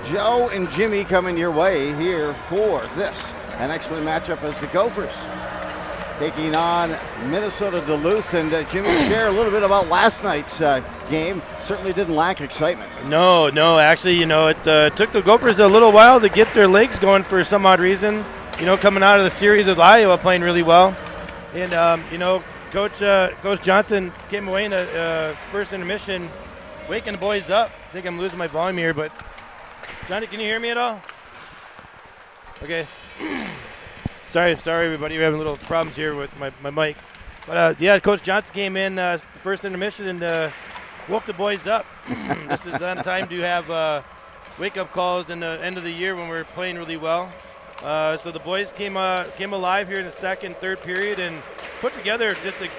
Joe and Jimmy coming your way here for this. An excellent matchup as the Gophers taking on Minnesota Duluth. And Jimmy, share a little bit about last night's game. Certainly didn't lack excitement. No, actually, it took the Gophers a little while to get their legs going for some odd reason. Coming out of the series with Iowa playing really well. And, Coach Johnson came away in the first intermission waking the boys up. I think I'm losing my volume here, but Johnny, can you hear me at all? Okay. Sorry, everybody. We're having little problems here with my mic. But, Coach Johnson came in first intermission and woke the boys up. This is not time to have wake-up calls in the end of the year when we're playing really well. So the boys came alive here in the second, third period and put together just a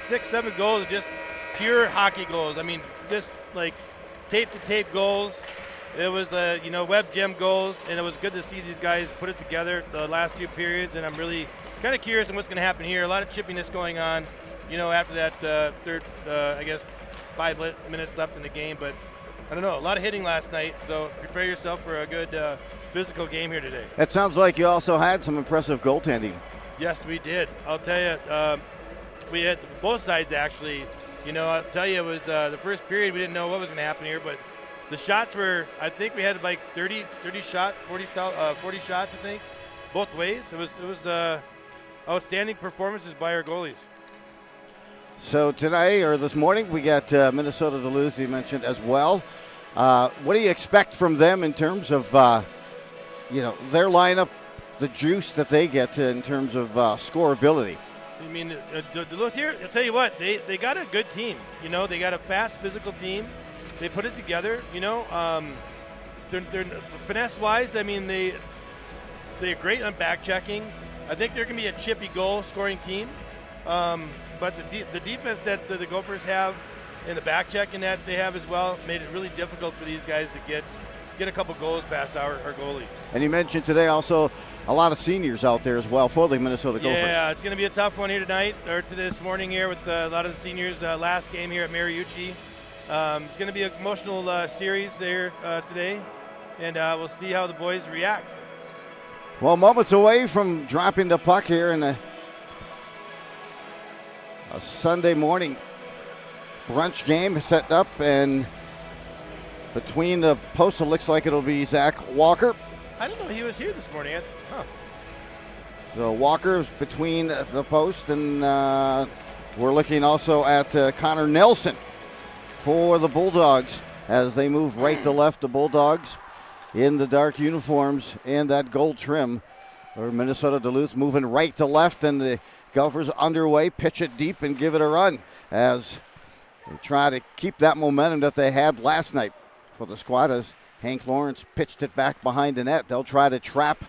6-7 goals, just pure hockey goals. I mean, just like tape-to-tape goals. It was, web gem goals, and it was good to see these guys put it together the last two periods, and I'm really kind of curious on what's going to happen here. A lot of chippiness going on, after that third, 5 minutes left in the game, but I don't know, a lot of hitting last night, so prepare yourself for a good physical game here today. It sounds like you also had some impressive goaltending. Yes, we did. I'll tell you, we had both sides actually. I'll tell you, it was the first period, we didn't know what was going to happen here, but the shots were, I think we had like 30 shots, 40 shots, I think, both ways. It was outstanding performances by our goalies. So today, or this morning, we got Minnesota Duluth, you mentioned as well. What do you expect from them in terms of, their lineup, the juice that they get in terms of scorability? I mean, Duluth here, I'll tell you what, they got a good team. They got a fast, physical team. They put it together, They're finesse-wise, I mean, they're great on back checking. I think they're going to be a chippy goal-scoring team. But the defense that the Gophers have and the back checking that they have as well made it really difficult for these guys to get a couple goals past our goalie. And you mentioned today also a lot of seniors out there as well for the Minnesota Gophers. Yeah, it's going to be a tough one here tonight, or this morning here with a lot of the seniors. Last game here at Mariucci. It's going to be an emotional series there today, and we'll see how the boys react. Well, moments away from dropping the puck here in a Sunday morning brunch game set up, and between the posts, it looks like it'll be Zach Walker. I didn't know he was here this morning. So Walker's between the post, and we're looking also at Connor Nelson for the Bulldogs as they move right to left. The Bulldogs in the dark uniforms and that gold trim. Or Minnesota Duluth moving right to left, and the Gophers underway, pitch it deep and give it a run as they try to keep that momentum that they had last night for the squad as Hank Lawrence pitched it back behind the net. They'll try to trap.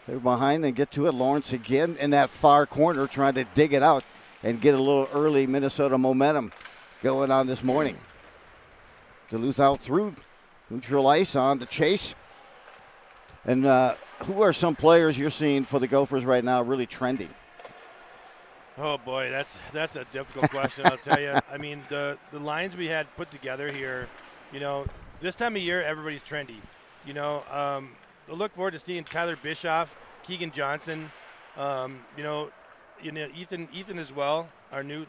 They're behind and get to it. Lawrence again in that far corner trying to dig it out and get a little early Minnesota momentum going on this morning. Duluth out through neutral ice on the chase. And who are some players you're seeing for the Gophers right now really trending? Oh, boy, that's a difficult question, I'll tell you. I mean, the lines we had put together here, this time of year, everybody's trendy. I look forward to seeing Tyler Bischoff, Keegan Johnson, Ethan as well, our new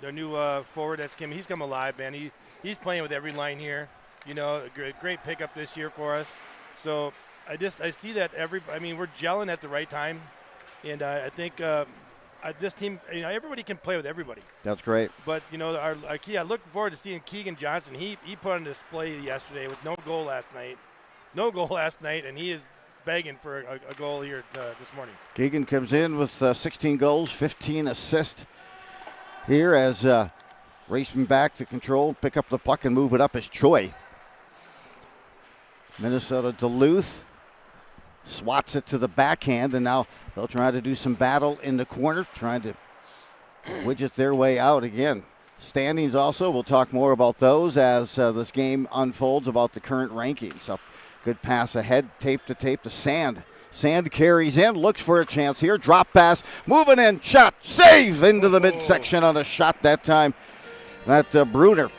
forward that's come. He's come alive, man. He's playing with every line here. A great pickup this year for us. So I see that we're gelling at the right time, and I think this team, everybody can play with everybody. That's great. But our key, I look forward to seeing Keegan Johnson. He put on display yesterday with no goal last night, and he is begging for a goal here this morning. Keegan comes in with 16 goals, 15 assists here as racing back to control, pick up the puck and move it up as Choi. Minnesota Duluth swats it to the backhand, and now they'll try to do some battle in the corner, trying to widget their way out again. Standings also, we'll talk more about those as this game unfolds, about the current rankings. So good pass ahead, tape to Sand. Sand carries in, looks for a chance here, drop pass, moving in, shot, save into the midsection on a shot that time. That Bruner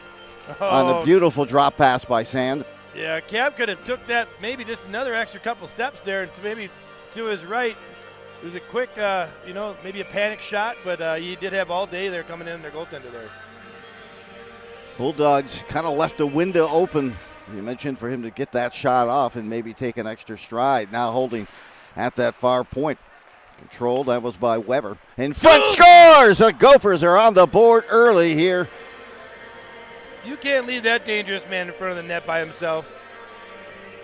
on a beautiful drop pass by Sand. Yeah, Cab could have took that maybe just another extra couple steps there and maybe to his right. It was a quick, maybe a panic shot, but he did have all day there coming in their goaltender there. Bulldogs kind of left a window open, you mentioned, for him to get that shot off and maybe take an extra stride. Now holding at that far point. Controlled, that was by Weber. In front, scores! The Gophers are on the board early here. You can't leave that dangerous man in front of the net by himself.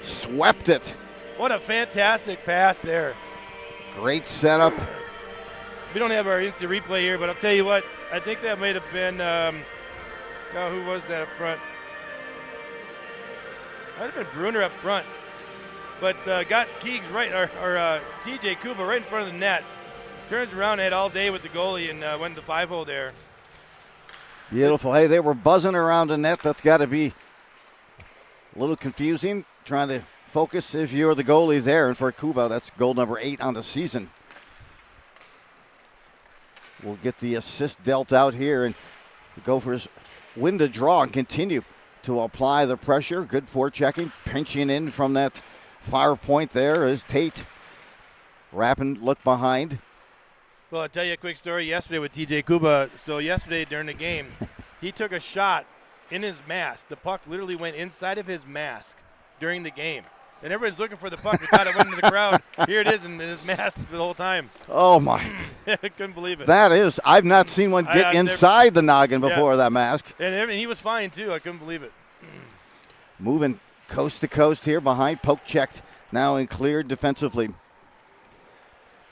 Swept it. What a fantastic pass there. Great setup. We don't have our instant replay here, but I'll tell you what, I think that might have been, who was that up front? Might have been Bruner up front. But got Keegs right, or TJ Kuba right in front of the net. Turns around, had all day with the goalie, and went to the 5-hole there. Beautiful. Hey, they were buzzing around the net. That's got to be a little confusing, trying to focus if you're the goalie there. And for Kuba, that's goal number 8 on the season. We'll get the assist dealt out here, and the Gophers win the draw and continue to apply the pressure. Good forechecking, pinching in from that far point there is Tate. Rappin, look behind. Well, I'll tell you a quick story yesterday with TJ Kuba. So yesterday during the game, he took a shot in his mask. The puck literally went inside of his mask during the game. And everybody's looking for the puck. They thought it went into the crowd. Here it is in his mask the whole time. Oh, my. I couldn't believe it. That is, I've not seen one get inside the noggin before that mask. And he was fine, too. I couldn't believe it. Moving coast to coast here behind. Poke checked now and cleared defensively.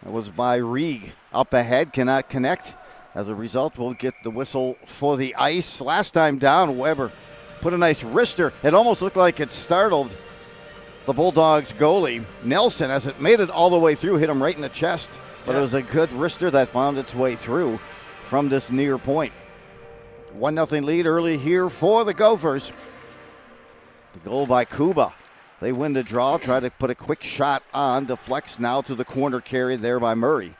That was by Rieg. Up ahead, cannot connect. As a result, we'll get the whistle for the ice. Last time down, Weber put a nice wrister. It almost looked like it startled the Bulldogs goalie, Nelson, as it made it all the way through, hit him right in the chest. But It was a good wrister that found its way through from this near point. 1-0 lead early here for the Gophers. The goal by Kuba. They win the draw, try to put a quick shot on, deflects now to the corner, carried there by Murray.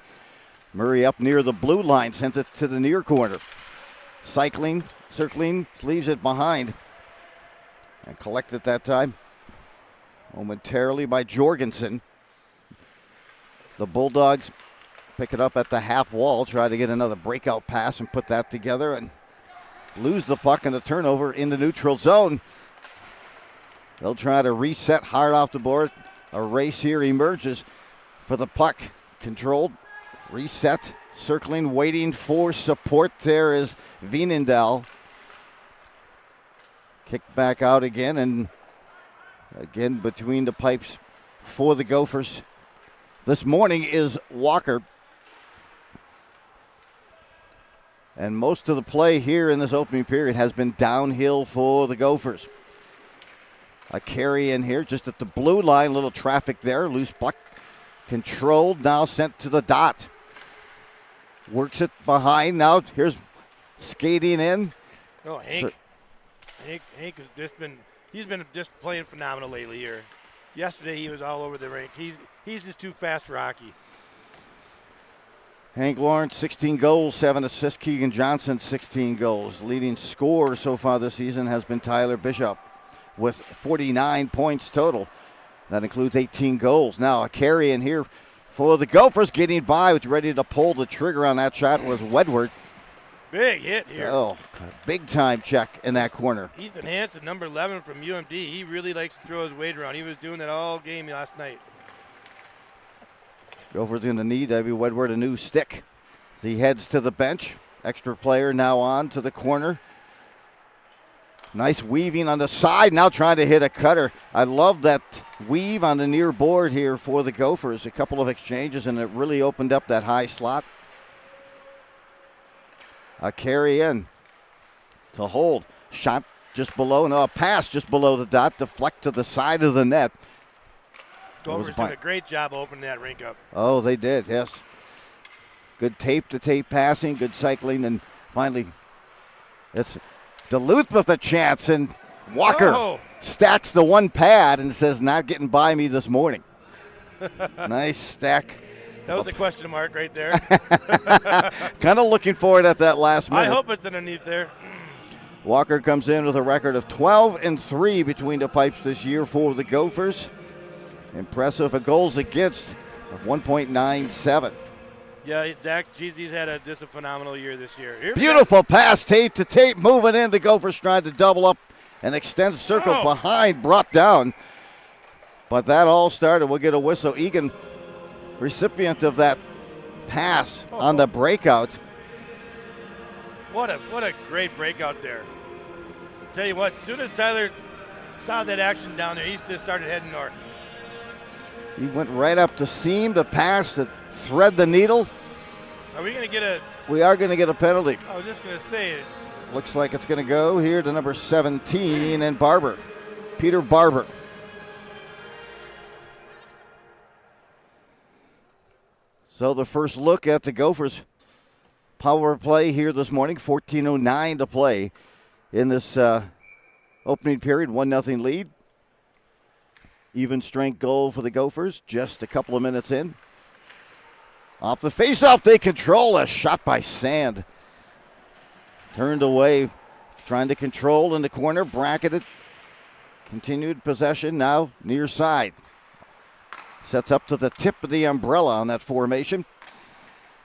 Murray up near the blue line, sends it to the near corner. Circling, leaves it behind. And collected that time momentarily by Jorgensen. The Bulldogs pick it up at the half wall, try to get another breakout pass and put that together and lose the puck in the turnover in the neutral zone. They'll try to reset hard off the board. A race here emerges for the puck. Controlled, reset, circling, waiting for support. There is Wienendahl. Kick back out again, and again between the pipes for the Gophers this morning is Walker. And most of the play here in this opening period has been downhill for the Gophers. A carry in here just at the blue line, little traffic there, loose puck controlled, now sent to the dot. Works it behind, now here's skating in. Oh, Hank has he's been just playing phenomenal lately here. Yesterday he was all over the rink. He's just too fast for hockey. Hank Lawrence, 16 goals, 7 assists. Keegan Johnson, 16 goals. Leading scorer so far this season has been Tyler Bishop with 49 points total. That includes 18 goals. Now a carry in here for the Gophers, getting by, was ready to pull the trigger on that shot was Wedward. Big hit here. Oh, big time check in that corner. Ethan Hansen, number 11 from UMD. He really likes to throw his weight around. He was doing that all game last night. Gophers going to need W. Wedward a new stick as he heads to the bench. Extra player now on to the corner. Nice weaving on the side, now trying to hit a cutter. I love that weave on the near board here for the Gophers. A couple of exchanges, and it really opened up that high slot. A carry in to hold. Shot just below, no, a pass just below the dot, deflect to the side of the net. Gophers did a great job opening that rink up. Oh, they did, yes. Good tape-to-tape passing, good cycling, and finally it's Duluth with a chance, and Walker stacks the one pad and says, not getting by me this morning. Nice stack. That was a question mark right there. Kind of looking for it at that last minute. I hope it's underneath there. Walker comes in with a record of 12-3 between the pipes this year for the Gophers. Impressive. A goals against of 1.97. Yeah, Zach Jeezy's had just a phenomenal year this year. Beautiful pass, tape to tape, moving in. The Gophers trying to double up and extend circle behind, brought down. But that all started. We'll get a whistle. Egan, recipient of that pass on the breakout. What a great breakout there. Tell you what, as soon as Tyler saw that action down there, he just started heading north. He went right up the seam to pass to thread the needle. Are we going to get a... We are going to get a penalty. I was just going to say it. Looks like it's going to go here to number 17 and Barber. Peter Barber. So the first look at the Gophers power play here this morning. 14:09 to play in this opening period. 1-0 lead. Even strength goal for the Gophers just a couple of minutes in. Off the faceoff, they control a shot by Sand. Turned away, trying to control in the corner, bracketed. Continued possession now near side. Sets up to the tip of the umbrella on that formation.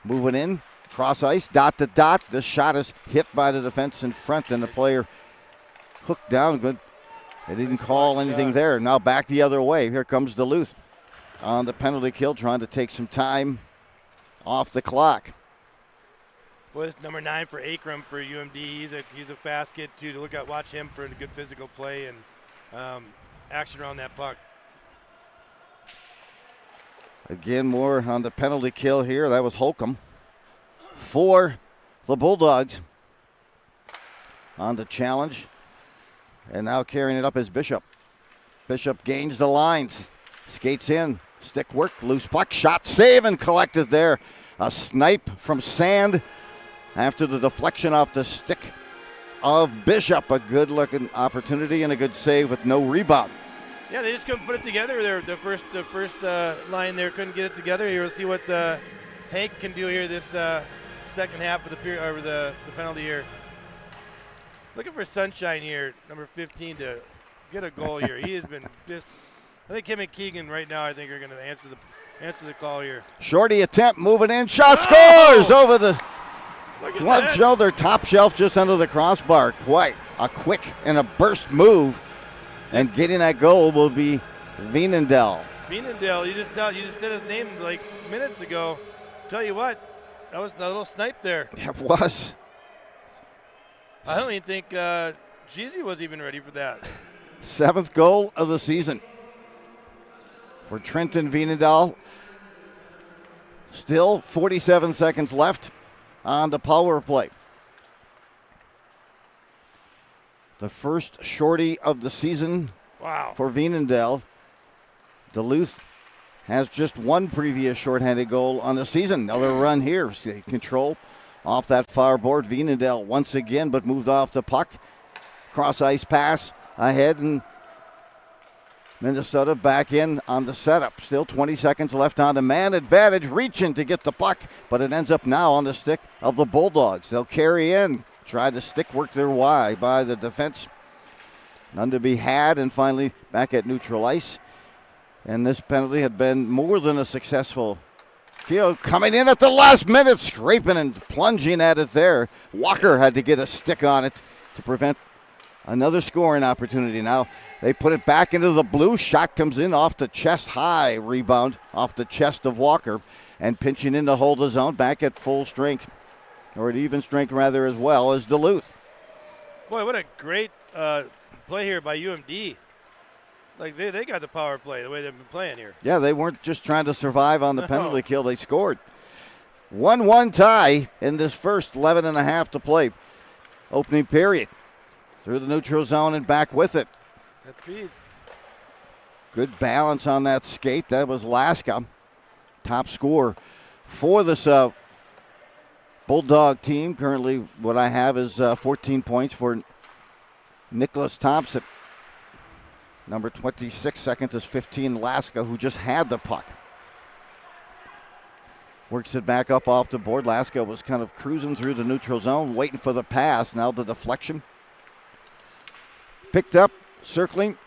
Moving in, cross ice, dot to dot. This shot is hit by the defense in front, and the player hooked down good. They didn't call anything there. Now back the other way. Here comes Duluth on the penalty kill, trying to take some time off the clock. Well, it's number 9 for Akram for UMD. He's a fast kid too. To watch him for a good physical play and action around that puck. Again, more on the penalty kill here. That was Holcomb for the Bulldogs on the challenge. And now carrying it up is Bishop. Bishop gains the lines, skates in, stick work, loose puck, shot, save, and collected there. A snipe from Sand after the deflection off the stick of Bishop. A good-looking opportunity and a good save with no rebound. Yeah, they just couldn't put it together. The first line there couldn't get it together. Here we'll see what Hank can do here this second half of the period, or the penalty here. Looking for Sunshine here, number 15, to get a goal here. He has been just. I think him and Keegan right now, I think, are going to answer the call here. Shorty attempt, moving in, shot, scores over the glove shoulder, top shelf, just under the crossbar. Quite a quick and a burst move. And getting that goal will be Wienendal. Wienendal, you just said his name like minutes ago. Tell you what, that was a little snipe there. It was. I don't even think Jeezy was even ready for that. 7th goal of the season for Trenton Wienendal. Still 47 seconds left on the power play. The first shorty of the season for Wienendal. Duluth has just one previous shorthanded goal on the season. Another run here. Control off that far board. Wienendal once again, but moved off the puck. Cross ice pass ahead, and Minnesota back in on the setup. Still 20 seconds left on the man advantage. Reaching to get the puck, but it ends up now on the stick of the Bulldogs. They'll carry in. Try to stick work their way by the defense. None to be had, and finally back at neutral ice. And this penalty had been more than a successful. Keogh coming in at the last minute, scraping and plunging at it there. Walker had to get a stick on it to prevent another scoring opportunity. Now they put it back into the blue. Shot comes in off the chest, high rebound off the chest of Walker, and pinching in to hold the zone back at full strength. Or at even strength, rather, as well as Duluth. Boy, what a great play here by UMD. Like, they got the power play the way they've been playing here. Yeah, they weren't just trying to survive on the penalty kill. They scored. 1-1 tie in this first 11 and a half to play. Opening period. Through the neutral zone and back with it. That's speed. Good balance on that skate. That was Laska. Top scorer for this Bulldog team. Currently what I have is 14 points for Nicholas Thompson. Number 26, second is 15, Laska, who just had the puck. Works it back up off the board. Laska was kind of cruising through the neutral zone, waiting for the pass. Now the deflection picked up, circling,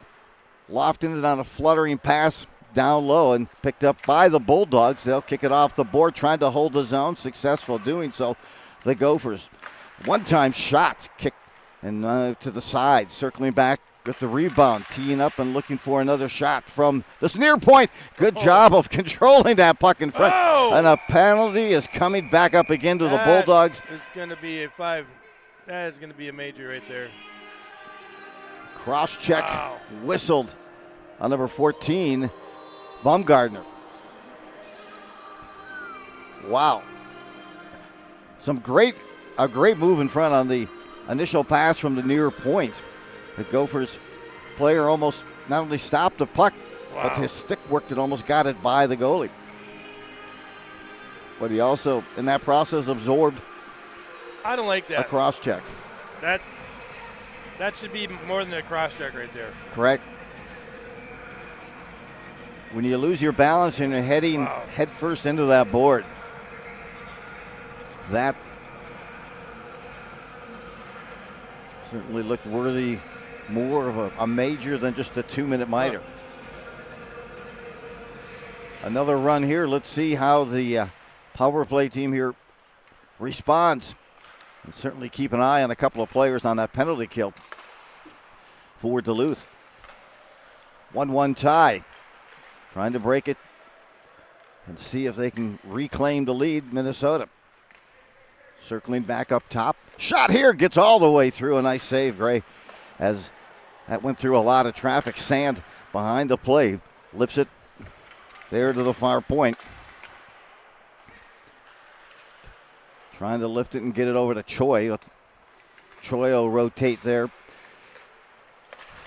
lofting it on a fluttering pass down low and picked up by the Bulldogs. They'll kick it off the board, trying to hold the zone, successful doing so. The Gophers. One-time shot, kick and to the side, circling back with the rebound, teeing up and looking for another shot from this near point. Good job of controlling that puck in front. And a penalty is coming back up again to the Bulldogs. It's going to be a 5. That is going to be a major right there. Cross check, whistled on number 14, Baumgartner. Wow. A great move in front on the initial pass from the near point. The Gophers player almost not only stopped the puck, but his stick worked and almost got it by the goalie. But he also, in that process, absorbed I don't like that. A cross check. That should be more than a cross check right there. Correct. When you lose your balance and you're heading head first into that board, that certainly looked worthy more of a major than just a 2-minute miter. Another run here. Let's see how the power play team here responds. And certainly keep an eye on a couple of players on that penalty kill for Duluth. 1-1 tie. Trying to break it and see if they can reclaim the lead, Minnesota. Circling back up top. Shot here, gets all the way through. A nice save, Gray, as that went through a lot of traffic. Sand behind the play. Lifts it there to the far point. Trying to lift it and get it over to Choi. Choi will rotate there.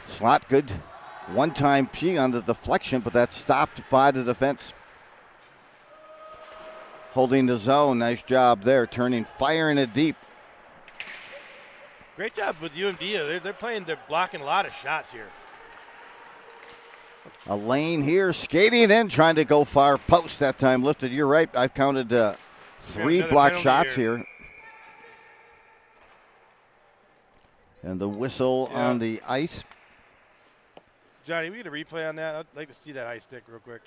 Slot good. One-time P on the deflection, but that's stopped by the defense. Holding the zone. Nice job there. Firing it deep. Great job with UMD. They're blocking a lot of shots here. A lane here. Skating in. Trying to go far post that time. Lifted. You're right. I've counted 3 block shots here. And the whistle on the ice. Johnny, we get a replay on that? I'd like to see that ice stick real quick.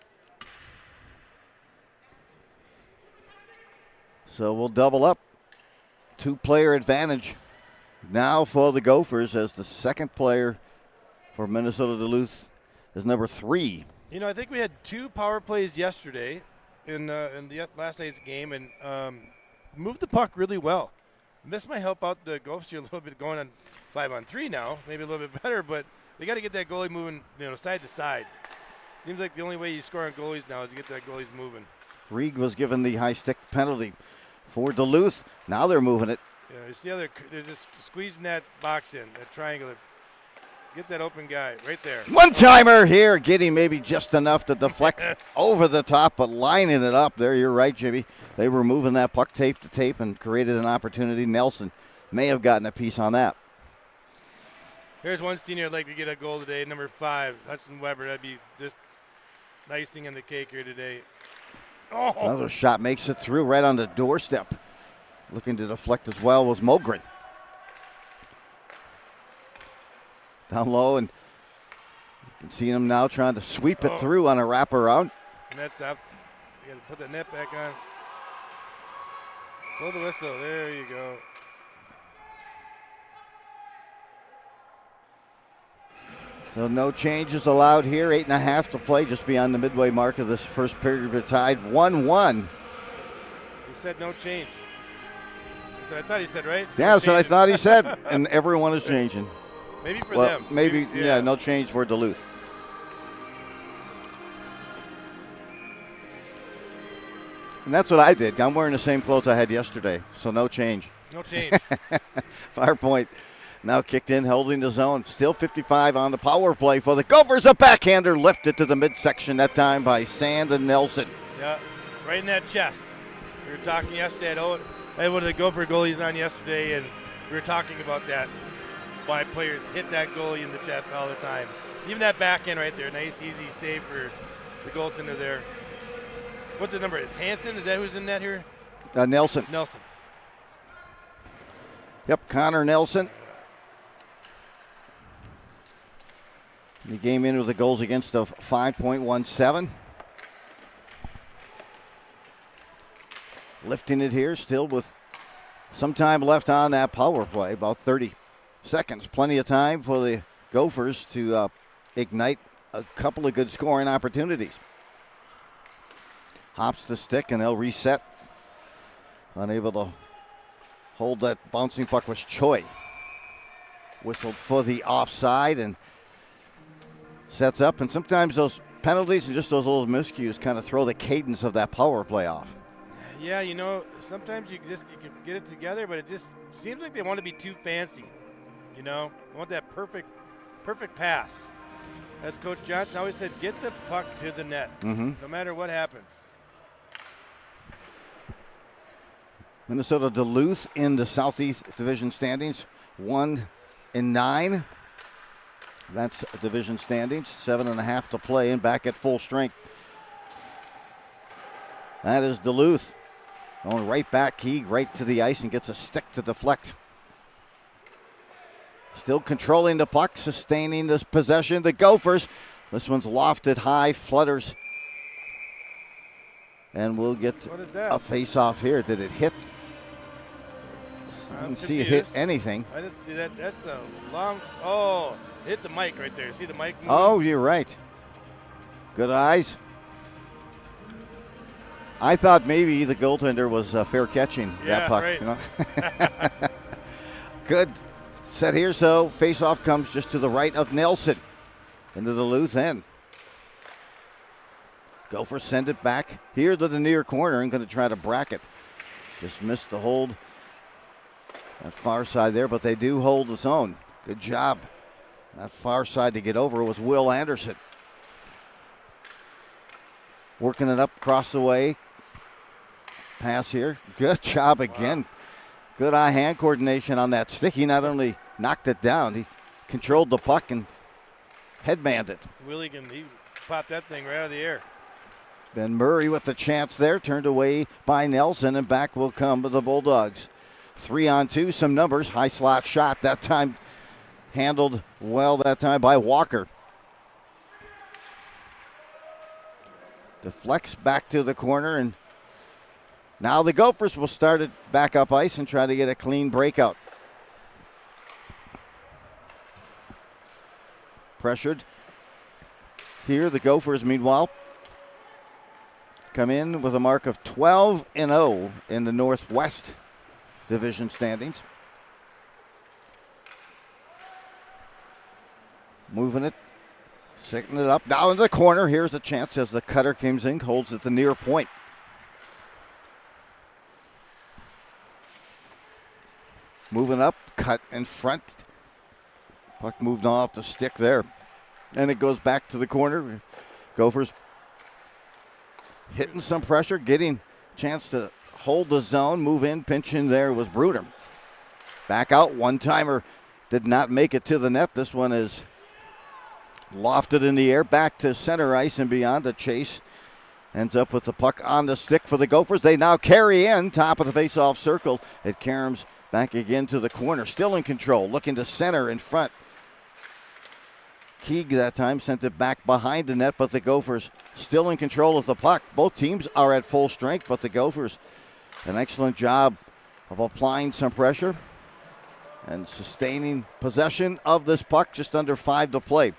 So we'll double up. 2-player advantage now for the Gophers, as the second player for Minnesota Duluth is number 3. You know, I think we had 2 power plays yesterday in the last night's game, and moved the puck really well. And this might help out the Gophers here a little bit, going on 5-on-3 now, maybe a little bit better, but they got to get that goalie moving, side to side. Seems like the only way you score on goalies now is to get that goalies moving. Reed was given the high stick penalty for Duluth. Now they're moving it. Yeah, you see how they're just squeezing that box in, that triangular. Get that open guy right there. One-timer here, getting maybe just enough to deflect over the top, but lining it up there. You're right, Jimmy. They were moving that puck tape to tape and created an opportunity. Nelson may have gotten a piece on that. Here's one senior I'd like to get a goal today, number 5, Hudson Weber. That'd be just icing on the cake here today. Oh. Another shot makes it through right on the doorstep. Looking to deflect as well was Mogren. Down low, and you can see him now trying to sweep it through on a wraparound. And that's up. You got to put the net back on. Blow the whistle. There you go. So no changes allowed here. 8.5 to play, just beyond the midway mark of this first period. We're tied 1-1. He said no change. That's what I thought he said, right? Yeah, that's what I thought he said. And everyone is changing. Maybe for them. Maybe, yeah, no change for Duluth. And that's what I did. I'm wearing the same clothes I had yesterday, so no change. No change. Fire point now kicked in, holding the zone. Still 55 on the power play for the Gophers. A backhander lifted to the midsection that time by Sand and Nelson. Yeah, right in that chest. We were talking yesterday. I had one of the Gopher goalies on yesterday, and we were talking about that. Why players hit that goalie in the chest all the time. Even that backhand right there, nice, easy save for the goaltender there. What's the number? It's Hansen? Is that who's in net here? Nelson. Nelson. Yep, Connor Nelson. The game in with the goals against of 5.17. Lifting it here, still with some time left on that power play, about 30 seconds. Plenty of time for the Gophers to ignite a couple of good scoring opportunities. Hops the stick and they'll reset. Unable to hold that bouncing puck was Choi. Whistled for the offside and sets up. And sometimes those penalties and just those little miscues kind of throw the cadence of that power play off. Yeah, sometimes you can get it together, but it just seems like they want to be too fancy. They want that perfect pass. As Coach Johnson always said, get the puck to the net, no matter what happens. Minnesota Duluth in the Southeast Division standings, 1-9. That's division standings, 7.5 to play and back at full strength. That is Duluth. Going right back, Keeg right to the ice and gets a stick to deflect. Still controlling the puck, sustaining this possession. The Gophers, this one's lofted high, flutters. And we'll get a face-off here. Did it hit? I didn't see it hit anything. I didn't see that. That's a long, hit the mic right there. See the mic moving? Oh, you're right. Good eyes. I thought maybe the goaltender was fair catching that puck. Right. Good set here, so face-off comes just to the right of Nelson into the Duluth end. Gophers send it back here to the near corner and going to try to bracket. Just missed the hold that far side there, but they do hold the zone. Good job. That far side to get over was Will Anderson. Working it up across the way. Pass here. Good job again. Wow. Good eye-hand coordination on that stick. He not only knocked it down, he controlled the puck and headmanned it. Willie he popped that thing right out of the air. Ben Murray with the chance there, turned away by Nelson, and back will come the Bulldogs. 3-on-2, some numbers. High slot shot that time, handled well that time by Walker. Deflects back to the corner, and now the Gophers will start it back up ice and try to get a clean breakout. Pressured. Here, the Gophers, meanwhile, come in with a mark of 12-0 in the Northwest Division standings. Moving it, setting it up. Now into the corner. Here's the chance as the cutter comes in, holds at the near point. Moving up, cut in front. Puck moved off the stick there. And it goes back to the corner. Gophers hitting some pressure, getting a chance to hold the zone, move in, pinch in there was Bruder. Back out, one-timer did not make it to the net. This one is lofted in the air, back to center ice and beyond. The chase ends up with the puck on the stick for the Gophers. They now carry in, top of the face-off circle. It caroms back again to the corner, still in control, looking to center in front. Keeg that time sent it back behind the net, but the Gophers still in control of the puck. Both teams are at full strength, but the Gophers, an excellent job of applying some pressure and sustaining possession of this puck. Just under 5 to play.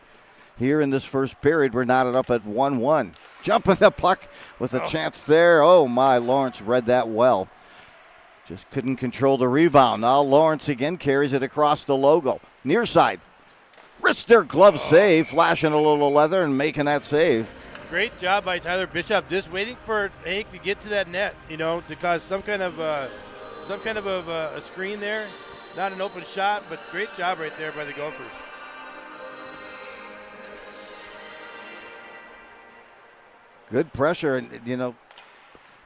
Here in this first period, we're knotted up at 1-1. Jumping the puck with a chance there. Oh my, Lawrence read that well. Just couldn't control the rebound. Now Lawrence again carries it across the logo. Near side. Wrister glove save, flashing a little leather and making that save. Great job by Tyler Bishop, just waiting for Hank to get to that net, to cause some kind of a screen there. Not an open shot, but great job right there by the Gophers. Good pressure, and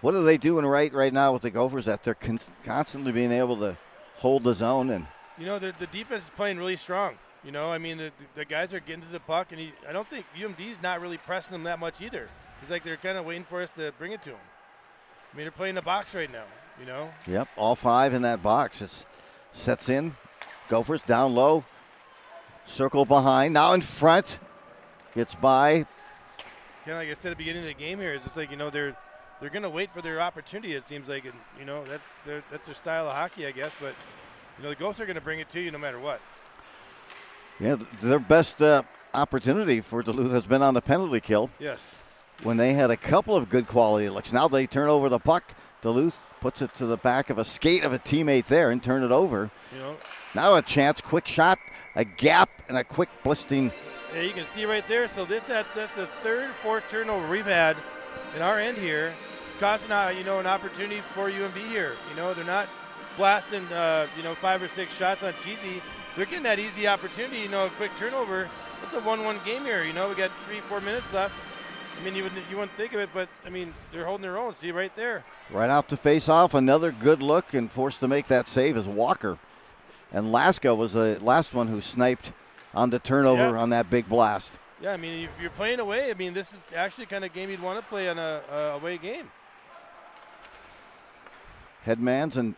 what are they doing right now with the Gophers that they're constantly being able to hold the zone? And the defense is playing really strong. The guys are getting to the puck, and I don't think UMD's not really pressing them that much either. It's like they're kind of waiting for us to bring it to them. They're playing the box right now, Yep, all 5 in that box. It sets in. Gophers down low. Circle behind. Now in front. gets by. Kind of like I said at the beginning of the game here, it's just like, they're going to wait for their opportunity, it seems like. And, that's their style of hockey, I guess. But, the Gophers are going to bring it to you no matter what. Yeah, their best opportunity for Duluth has been on the penalty kill. Yes. When they had a couple of good quality looks. Now they turn over the puck. Duluth puts it to the back of a skate of a teammate there and turn it over. Now a chance, quick shot, a gap, and a quick blisting. Yeah, you can see right there. So that's the third, fourth turnover we've had in our end here, costing an opportunity for UMD here. They're not blasting 5 or 6 shots on cheesy. They're getting that easy opportunity. A quick turnover. It's a 1-1 game here. We got 3-4 minutes left. I mean, you wouldn't think of it, but I mean, they're holding their own. See right there. Right off the face-off, another good look, and forced to make that save is Walker. And Laska was the last one who sniped on the turnover on that big blast. Yeah, I mean, if you're playing away, I mean, this is actually kind of game you'd want to play on a away game. Headmans and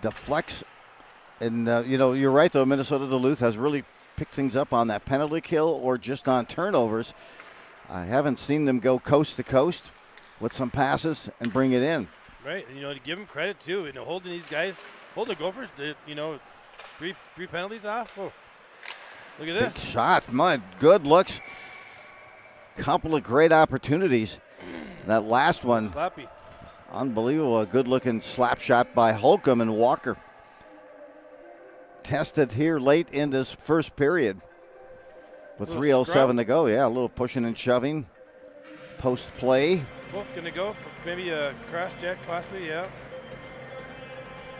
deflects. And, you're right, though. Minnesota Duluth has really picked things up on that penalty kill or just on turnovers. I haven't seen them go coast to coast with some passes and bring it in. Right, and, to give them credit, too. Holding these guys, holding the Gophers, three penalties off. Oh, look at this. Big shot. My good looks. Couple of great opportunities. That last one. Sloppy. Unbelievable. A good-looking slap shot by Holcomb and Walker. Tested here late in this first period. With 3:07 to go. Yeah, a little pushing and shoving. Post play. Both going to go for maybe a cross check, possibly, yeah.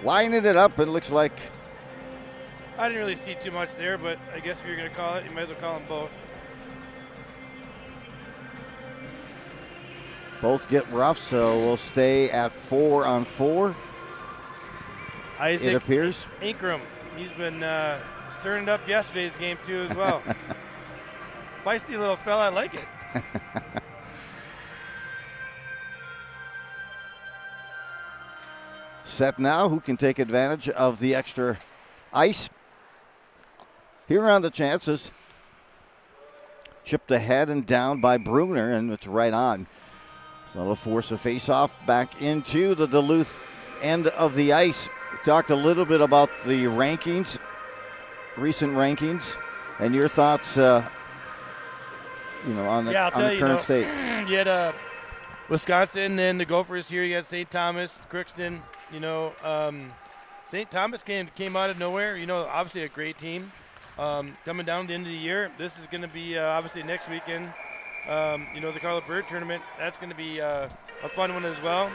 Lining it up, it looks like. I didn't really see too much there, but I guess if you're going to call it, you might as well call them both. Both get rough, so we'll stay at 4-on-4. Isaac it appears. Ingram, he's been stirring it up yesterday's game too as well. Feisty little fella, I like it. Set now, who can take advantage of the extra ice. Here on the chances. Chipped ahead and down by Bruner, and it's right on. So they'll force a face-off back into the Duluth end of the ice. We talked a little bit about the rankings, recent rankings, and your thoughts, on the current state. You had Wisconsin and the Gophers here. You got St. Thomas, Crookston. St. Thomas came out of nowhere. Obviously a great team. Coming down to the end of the year, this is going to be obviously next weekend. The Carla Bird tournament, that's going to be a fun one as well.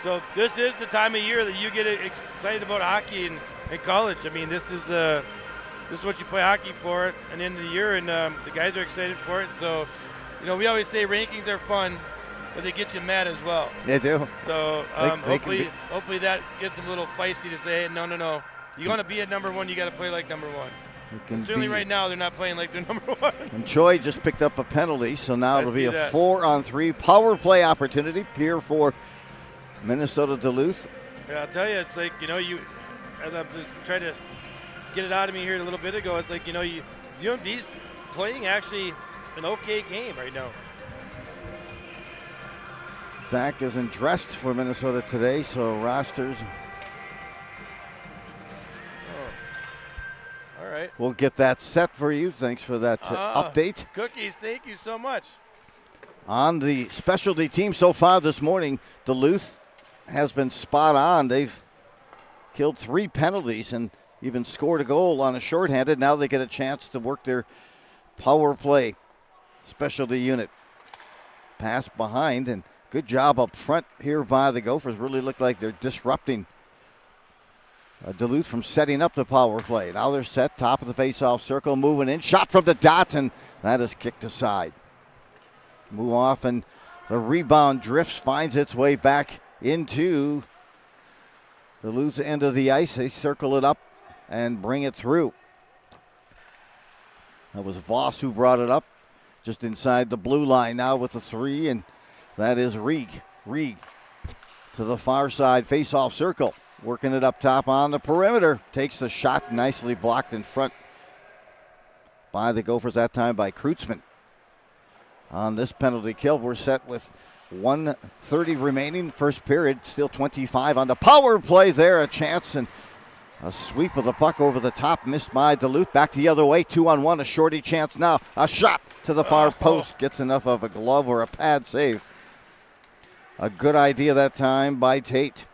So this is the time of year that you get excited about hockey in college. I mean, this is what you play hockey for at the end of the year, and the guys are excited for it. So, we always say rankings are fun, but they get you mad as well. They do. So hopefully that gets them a little feisty to say, hey, no. You want to be at number one, you got to play like number one. Certainly right now they're not playing like they're number one. And Choi just picked up a penalty, so now it'll be a 4-on-3 power play opportunity here for Minnesota Duluth. Yeah, I'll tell you, it's like, as I'm just trying to get it out of me here a little bit ago, it's like, UMD's playing actually an okay game right now. Zach isn't dressed for Minnesota today, so rosters. All right. We'll get that set for you. Thanks for that update. Cookies, thank you so much. On the specialty team so far this morning, Duluth has been spot on. They've killed 3 penalties and even scored a goal on a shorthanded. Now they get a chance to work their power play specialty unit. Pass behind, and good job up front here by the Gophers. Really look like they're disrupting Duluth from setting up the power play. Now they're set, top of the face-off circle, moving in. Shot from the dot, and that is kicked aside. Move off, and the rebound drifts, finds its way back into Duluth's end of the ice. They circle it up and bring it through. That was Voss who brought it up just inside the blue line now with the 3, and that is Rieg. Rieg to the far side face-off circle. Working it up top on the perimeter. Takes the shot, nicely blocked in front by the Gophers that time by Kreutzmann. On this penalty kill, we're set with 1:30 remaining. First period, still 25 on the power play there. A chance and a sweep of the puck over the top, missed by Duluth. Back the other way, 2-on-1, a shorty chance now. A shot to the far post, gets enough of a glove or a pad save. A good idea that time by Tate.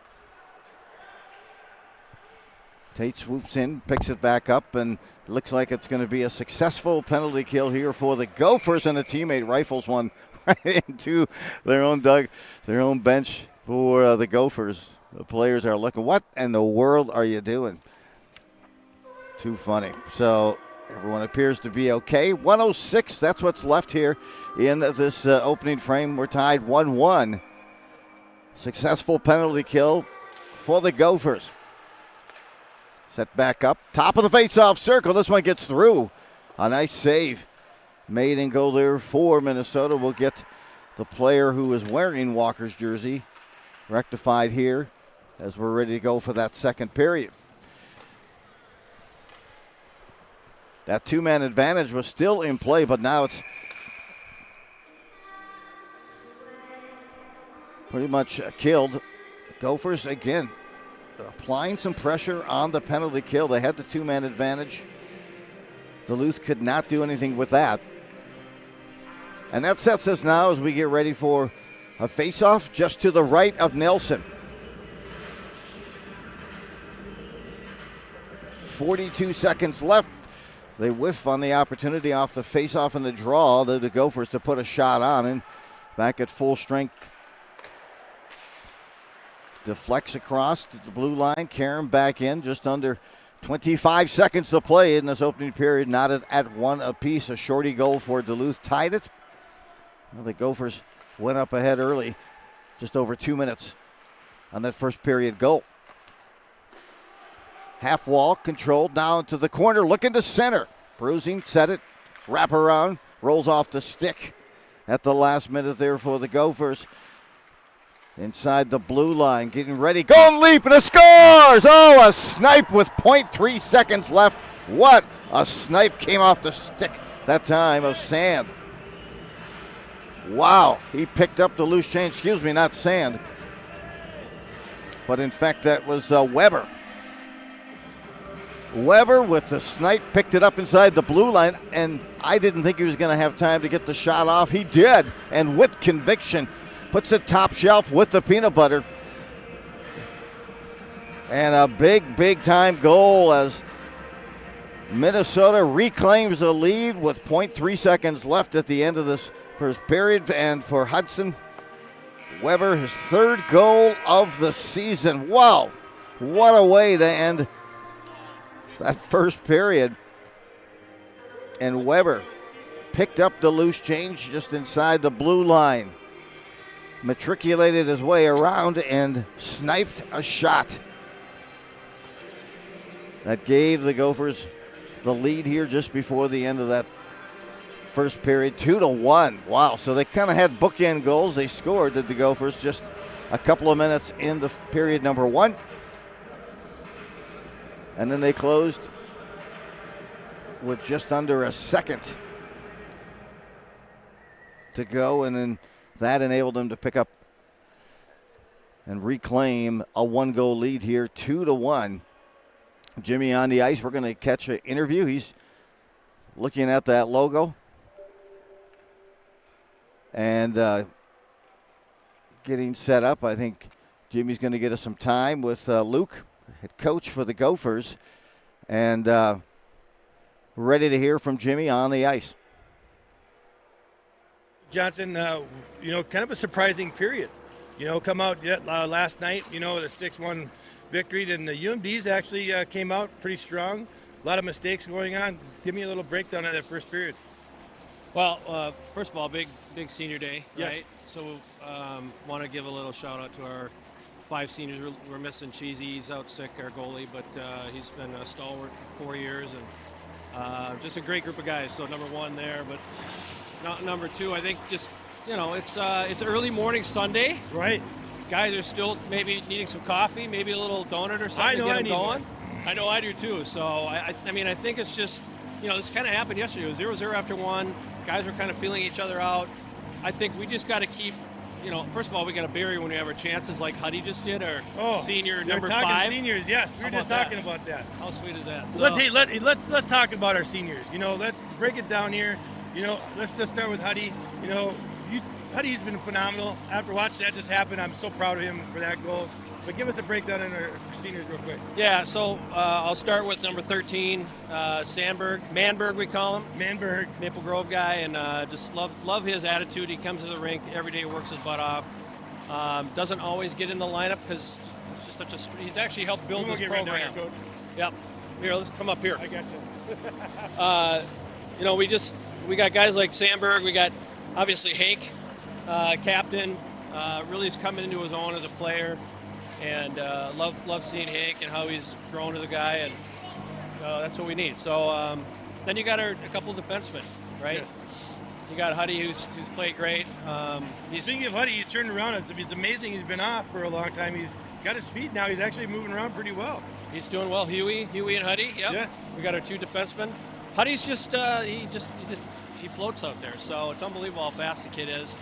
Tate swoops in, picks it back up, and looks like it's going to be a successful penalty kill here for the Gophers, and a teammate rifles one right into their own bench for the Gophers. The players are looking, what in the world are you doing? Too funny. So everyone appears to be okay. 1:06, that's what's left here in this opening frame. We're tied 1-1. Successful penalty kill for the Gophers. Set back up, top of the face-off circle. This one gets through. A nice save made in goal there for Minnesota. We'll get the player who is wearing Walker's jersey rectified here as we're ready to go for that second period. That two-man advantage was still in play, but now it's pretty much killed. Gophers, again, applying some pressure on the penalty kill. They had the two-man advantage. Duluth could not do anything with that. And that sets us now as we get ready for a face-off just to the right of Nelson. 42 seconds left. They whiff on the opportunity off the face-off and the draw. The Gophers to put a shot on, and back at full strength. Deflects across to the blue line. Karen back in, just under 25 seconds to play in this opening period. Knotted at one apiece. A shorty goal for Duluth tied it. Well, the Gophers went up ahead early, just over 2 minutes on that first period goal. Half wall controlled down to the corner, looking to center. Bruising, set it, wrap around, rolls off the stick at the last minute there for the Gophers. Inside the blue line, getting ready, going leap, and it scores! Oh, a snipe with 0.3 seconds left. What a snipe came off the stick that time of Sand. Wow, he picked up the loose change. Excuse me, not Sand. But in fact, that was Weber. Weber with the snipe picked it up inside the blue line, and I didn't think he was going to have time to get the shot off. He did, and with conviction, puts it top shelf with the peanut butter. And a big time goal as Minnesota reclaims the lead with 0.3 seconds left at the end of this first period. And for Hudson, Weber, his third goal of the season. Wow, what a way to end that first period. And Weber picked up the loose change just inside the blue line. Matriculated his way around and sniped a shot that gave the Gophers the lead here just before the end of that first period, 2-1. Wow, so they kind of had bookend goals. They scored, did the Gophers, just a couple of minutes into period number one. And then they closed with just under a second to go, and then that enabled them to pick up and reclaim a one-goal lead here, 2-1. Jimmy on the ice. We're going to catch an interview. He's looking at that logo and getting set up. I think Jimmy's going to get us some time with Luke, head coach for the Gophers, and ready to hear from Jimmy on the ice. Johnson, kind of a surprising period. Come out last night, with a 6-1 victory. And the UMDs actually came out pretty strong. A lot of mistakes going on. Give me a little breakdown of that first period. Well, first of all, big senior day, yes. Right? So want to give a little shout out to our 5 seniors. We're missing Cheesy. He's out sick, our goalie, but he's been a stalwart for 4 years. And just a great group of guys. So number one there, but number two, I think just, it's early morning Sunday. Right. Guys are still maybe needing some coffee, maybe a little donut or something to get them going. I know I do too. So, I think it's just this kind of happened yesterday. It was 0-0 after one. Guys were kind of feeling each other out. I think we just got to keep, first of all, we got to bury when we have our chances, like Huddy just did, our senior number 5. Seniors, yes, we were just talking about that. How sweet is that? So, Let's talk about our seniors. Let's break it down here. Let's just start with Huddy. Huddy's been phenomenal. After watching that just happen, I'm so proud of him for that goal. But give us a breakdown on our seniors real quick. Yeah, so I'll start with number 13, Sandberg. Manberg, we call him. Manberg. Maple Grove guy, and just love his attitude. He comes to the rink every day, works his butt off. Doesn't always get in the lineup because it's just he's actually helped build this program. Right down here, Coach. Yep. Here, let's come up here. I got you. We got guys like Sandberg. We got obviously Hank, captain. Really has come into his own as a player. And love seeing Hank and how he's grown to the guy, and that's what we need. So then you got a couple of defensemen, right? Yes. You got Huddy, who's played great. Speaking of Huddy, he's turned around. It's amazing. He's been off for a long time. He's got his feet now. He's actually moving around pretty well. He's doing well. Huey and Huddy. Yep. Yes. We got our 2 defensemen. Huddy's he floats out there. So it's unbelievable how fast the kid is.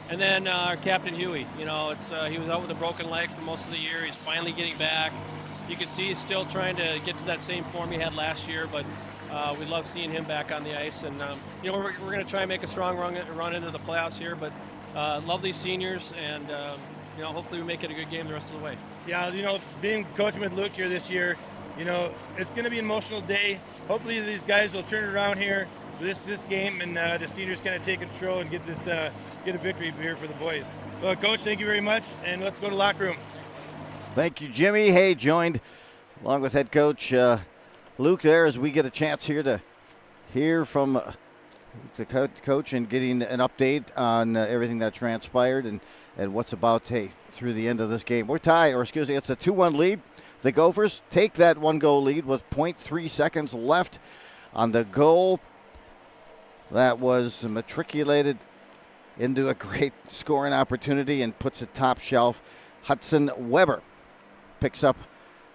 And then our captain Huey, he was out with a broken leg for most of the year. He's finally getting back. You can see he's still trying to get to that same form he had last year, but we love seeing him back on the ice. And we're going to try and make a strong run into the playoffs here. But love these seniors, and hopefully we make it a good game the rest of the way. Yeah, being coaching with Luke here this year, it's going to be an emotional day. Hopefully these guys will turn it around here with this game, and the seniors kind of take control and get a victory here for the boys. Well, Coach, thank you very much, and let's go to locker room. Thank you, Jimmy. Hey, joined along with head coach Luke there as we get a chance here to hear from the coach and getting an update on everything that transpired and what's about through the end of this game. We're tied, it's a 2-1 lead. The Gophers take that 1-goal lead with 0.3 seconds left on the goal. That was matriculated into a great scoring opportunity and puts it top shelf. Hudson Weber picks up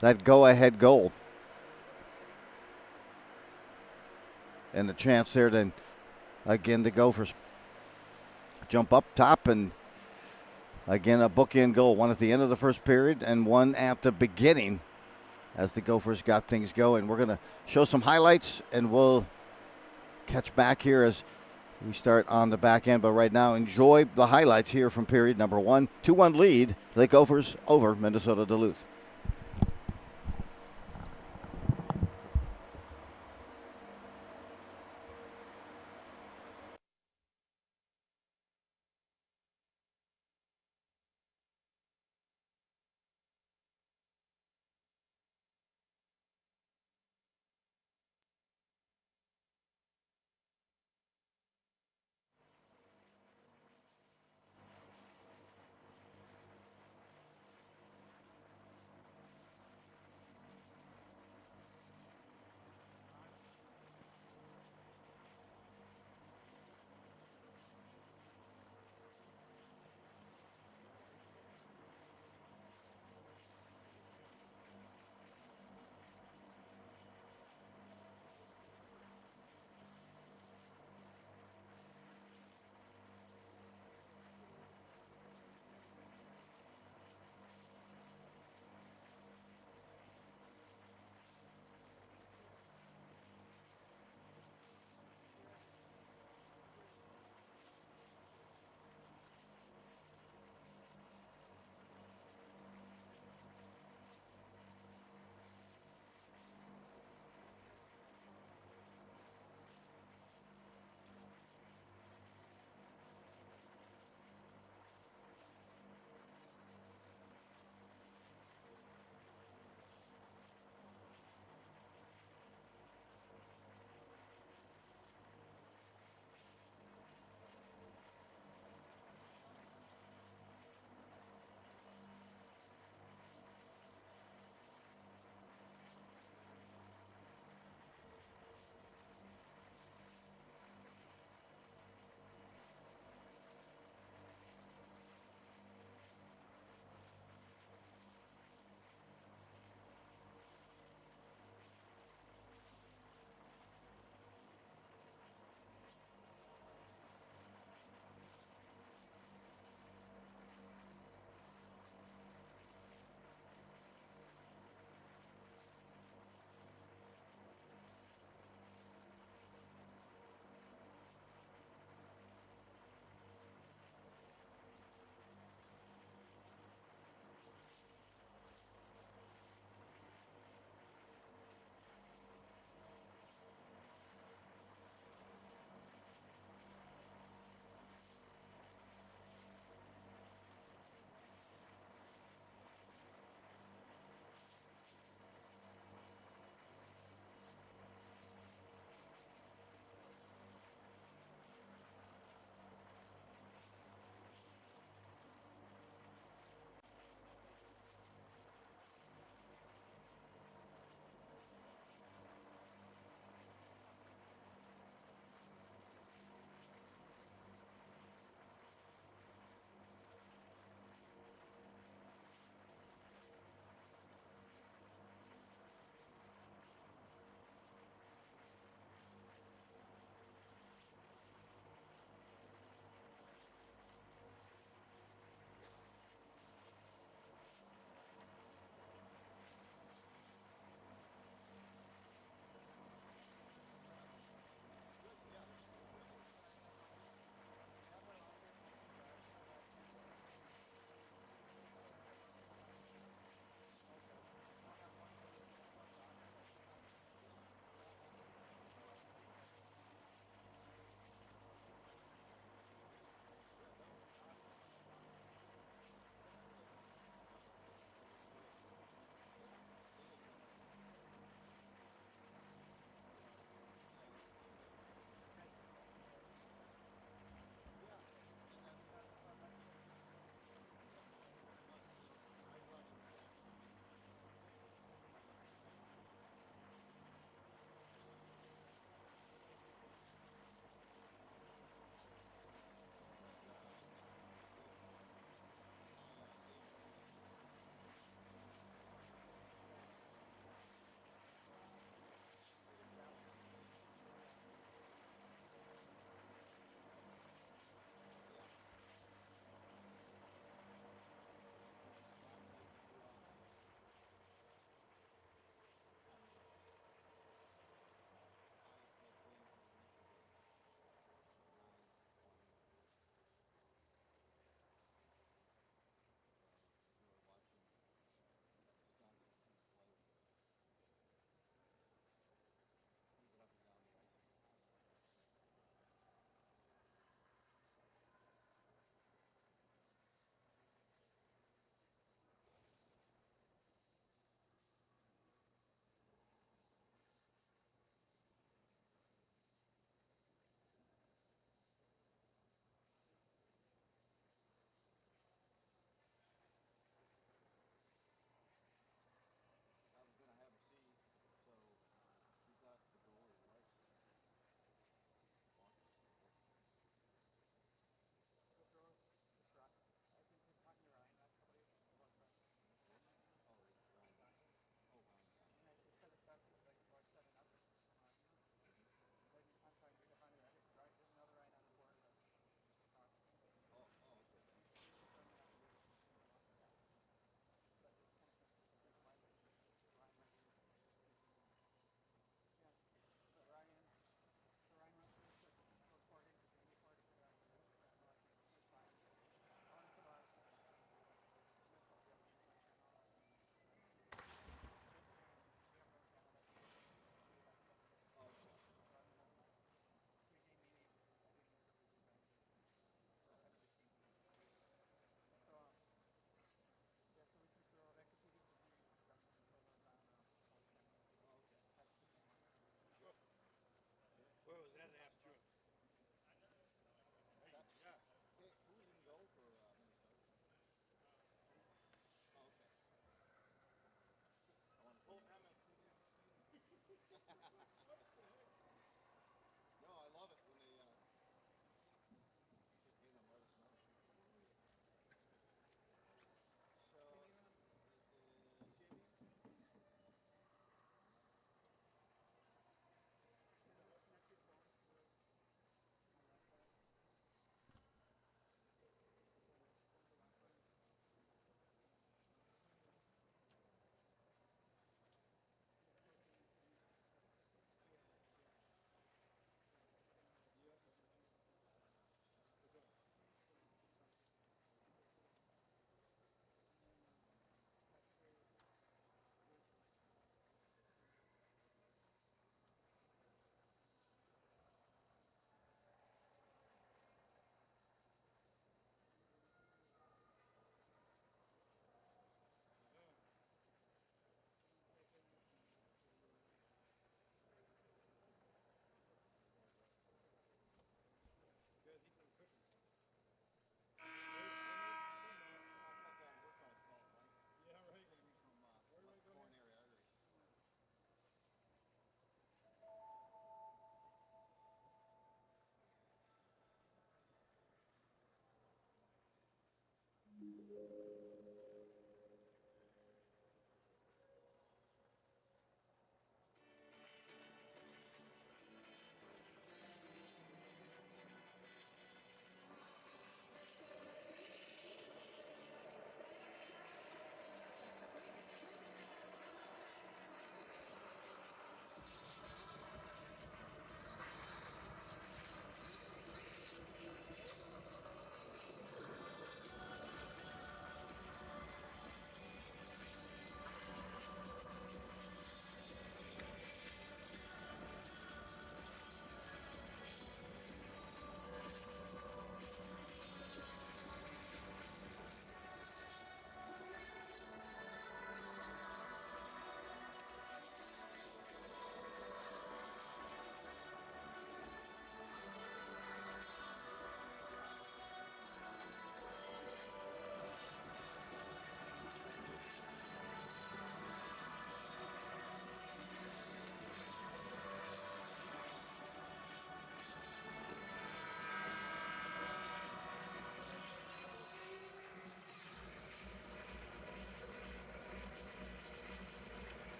that go-ahead goal. And the chance there to, again, the Gophers jump up top, and again a bookend goal. One at the end of the first period and one at the beginning as the Gophers got things going. We're going to show some highlights, and we'll catch back here as we start on the back end. But right now, enjoy the highlights here from period number 1. 2-1 lead, the Gophers over Minnesota Duluth.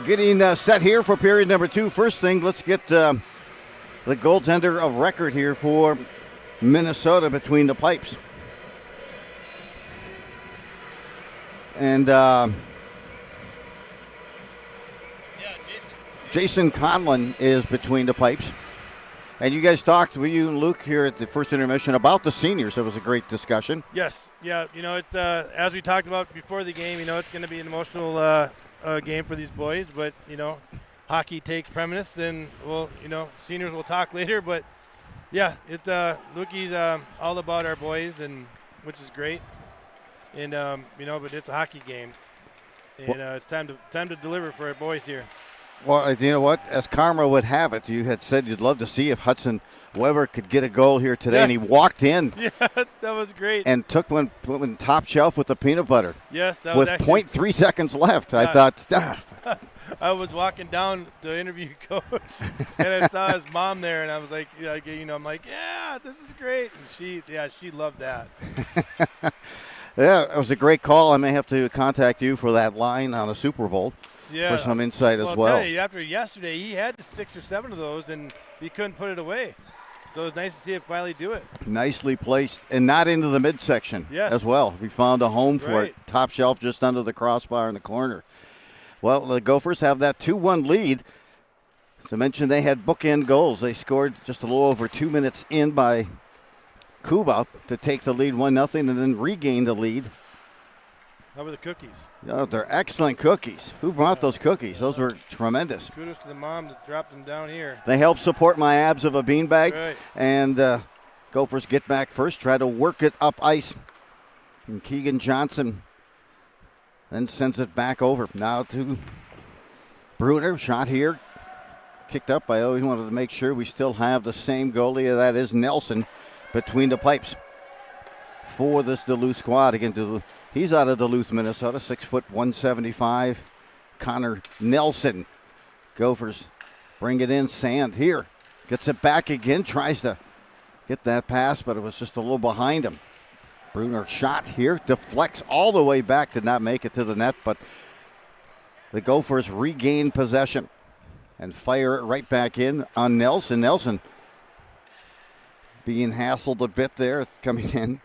Getting set here for period number 2. First thing, let's get the goaltender of record here for Minnesota between the pipes. And Jason Conlon is between the pipes. And you guys talked, with you and Luke here at the first intermission, about the seniors. It was a great discussion. Yes. Yeah, it's as we talked about before the game, it's going to be an emotional game for these boys, but hockey takes preeminence. Then seniors will talk later, but yeah, Lukey's all about our boys, and which is great. And but it's a hockey game, and it's time to deliver for our boys here. Well, you know what? As karma would have it, you had said you'd love to see if Hudson Weber could get a goal here today, yes. And he walked in. Yeah, that was great. And took one top shelf with the peanut butter. Yes, that was with actually, 0.3 seconds left. I thought, I was walking down to interview Coach, and I saw his mom there, and I was like, I'm like, yeah, this is great. And she loved that. Yeah, it was a great call. I may have to contact you for that line on the Super Bowl. Yeah, for some insight as well. I'll tell you, after yesterday, he had 6 or 7 of those, and he couldn't put it away. So it was nice to see it finally do it. Nicely placed, and not into the midsection as well. We found a home for it. Top shelf just under the crossbar in the corner. Well, the Gophers have that 2-1 lead. As I mentioned, they had bookend goals. They scored just a little over 2 minutes in by Kuba to take the lead 1-0 and then regain the lead. How were the cookies? Oh, they're excellent cookies. Who brought those cookies? Those were tremendous. Kudos to the mom that dropped them down here. They help support my abs of a beanbag. Right. And Gophers get back first, try to work it up ice. And Keegan Johnson then sends it back over. Now to Bruner. Shot here. Kicked up. I always wanted to make sure we still have the same goalie. That is Nelson between the pipes for this Duluth squad. Again, he's out of Duluth, Minnesota, 6', 175. Connor Nelson. Gophers bring it in. Sand here. Gets it back again. Tries to get that pass, but it was just a little behind him. Bruner shot here. Deflects all the way back. Did not make it to the net, but the Gophers regain possession and fire it right back in on Nelson. Nelson being hassled a bit there, coming in,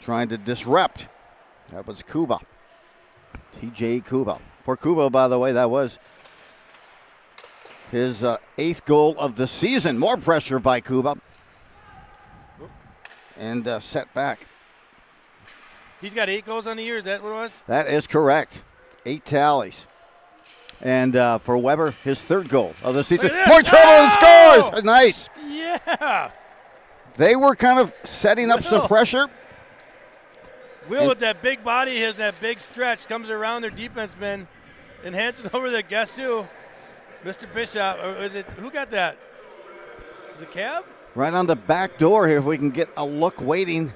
trying to disrupt. That was Kuba. TJ Kuba. For Kuba, by the way, that was his 8th goal of the season. More pressure by Kuba. And set back. He's got 8 goals on the year. Is that what it was? That is correct. 8 tallies. And for Weber, his 3rd goal of the season. More trouble and scores! Nice. Yeah. They were kind of setting up some pressure. Will with that big body, has that big stretch, comes around their defenseman and hands it over to guess who? Mr. Bishop. Or is it, who got that? The Cab? Right on the back door here, if we can get a look waiting.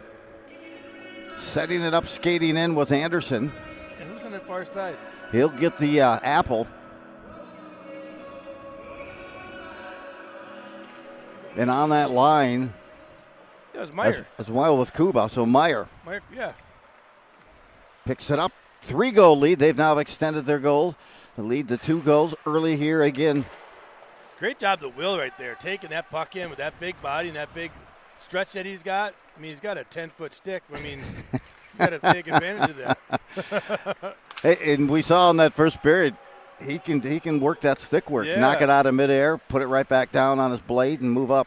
Setting it up, skating in was Anderson. And who's on the far side? He'll get the apple. And on that line, it was Meyer. As well with Kuba, so Meyer. Meyer, yeah. Picks it up. 3-goal lead. They've now extended their goal. The lead to 2 goals early here again. Great job to Will right there, taking that puck in with that big body and that big stretch that he's got. I mean, he's got a 10-foot stick. I mean, you got to take advantage of that. Hey, and we saw in that first period, he can work that stick work. Yeah. Knock it out of midair, put it right back down on his blade, and move up.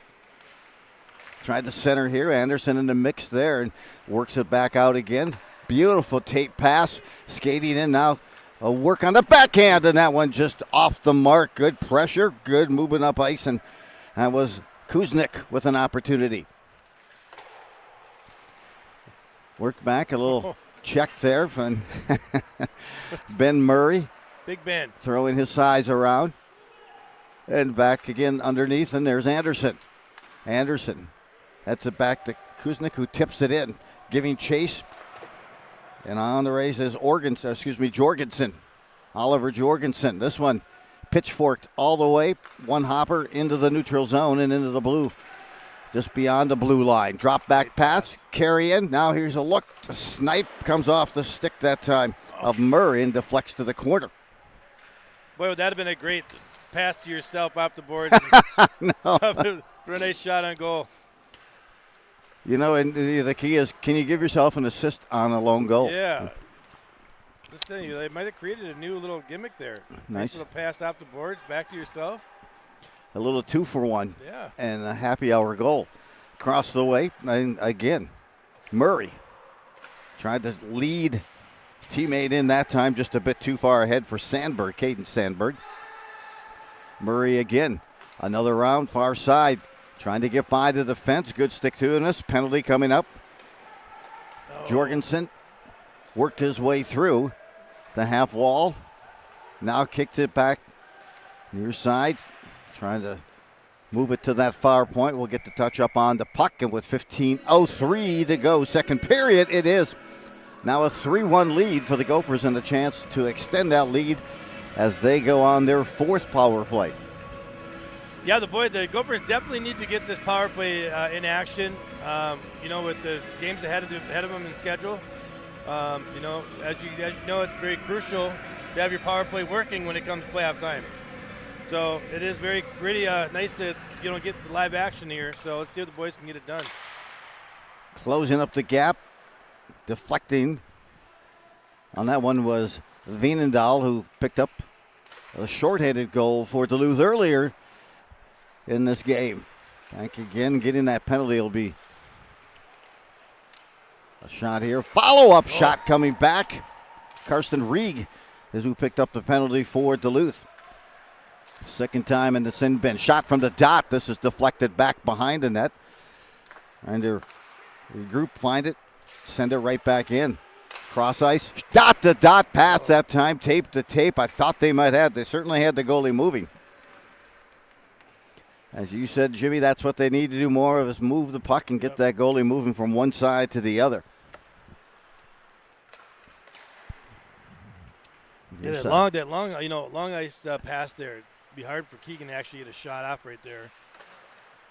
Tried to center here. Anderson in the mix there and works it back out again. Beautiful tape pass. Skating in now. A work on the backhand, and that one just off the mark. Good pressure. Good moving up ice, and that was Kuznick with an opportunity. Worked back a little check there from Ben Murray. Big Ben. Throwing his size around. And back again underneath, and there's Anderson. Anderson. That's it back to Kuznick, who tips it in, giving chase. And on the race is Jorgensen. Oliver Jorgensen. This one pitchforked all the way. One hopper into the neutral zone and into the blue. Just beyond the blue line. Drop back pass. Carry in. Now here's a look. A snipe comes off the stick that time of Murray and deflects to the corner. Boy, would that have been a great pass to yourself off the board. No. For a nice shot on goal. You know, and the key is, can you give yourself an assist on a lone goal? Yeah. Just telling you, they might have created a new little gimmick there. Nice little pass off the boards, back to yourself. A little 2-for-1. Yeah. And a happy hour goal. Across the way, and again, Murray tried to lead teammate in that time, just a bit too far ahead for Sandberg, Caden Sandberg. Murray again, another round, far side, trying to get by the defense. Good stick-to-itiveness, penalty coming up. Oh. Jorgensen worked his way through the half wall. Now kicked it back near side, trying to move it to that far point. We'll get the touch up on the puck, and with 15:03 to go, second period, it is now a 3-1 lead for the Gophers and a chance to extend that lead as they go on their fourth power play. Yeah, the Gophers definitely need to get this power play in action. With the games ahead of them in the schedule. As you know, it's very crucial to have your power play working when it comes to playoff time. So it is really nice to get the live action here. So let's see if the boys can get it done. Closing up the gap, deflecting on that one was Veenendahl, who picked up a short-handed goal for Duluth earlier in this game. Back again, getting that penalty will be a shot here. Follow-up shot coming back. Karsten Rieg is who picked up the penalty for Duluth. Second time in the sin bin. Shot from the dot. This is deflected back behind the net. Trying to regroup, find it, send it right back in. Cross ice. Dot to dot pass that time. Tape to tape. I thought they might have. They certainly had the goalie moving. As you said, Jimmy, that's what they need to do more of is move the puck and get that goalie moving from one side to the other. Yeah, that long ice pass there. It'd be hard for Keegan to actually get a shot off right there.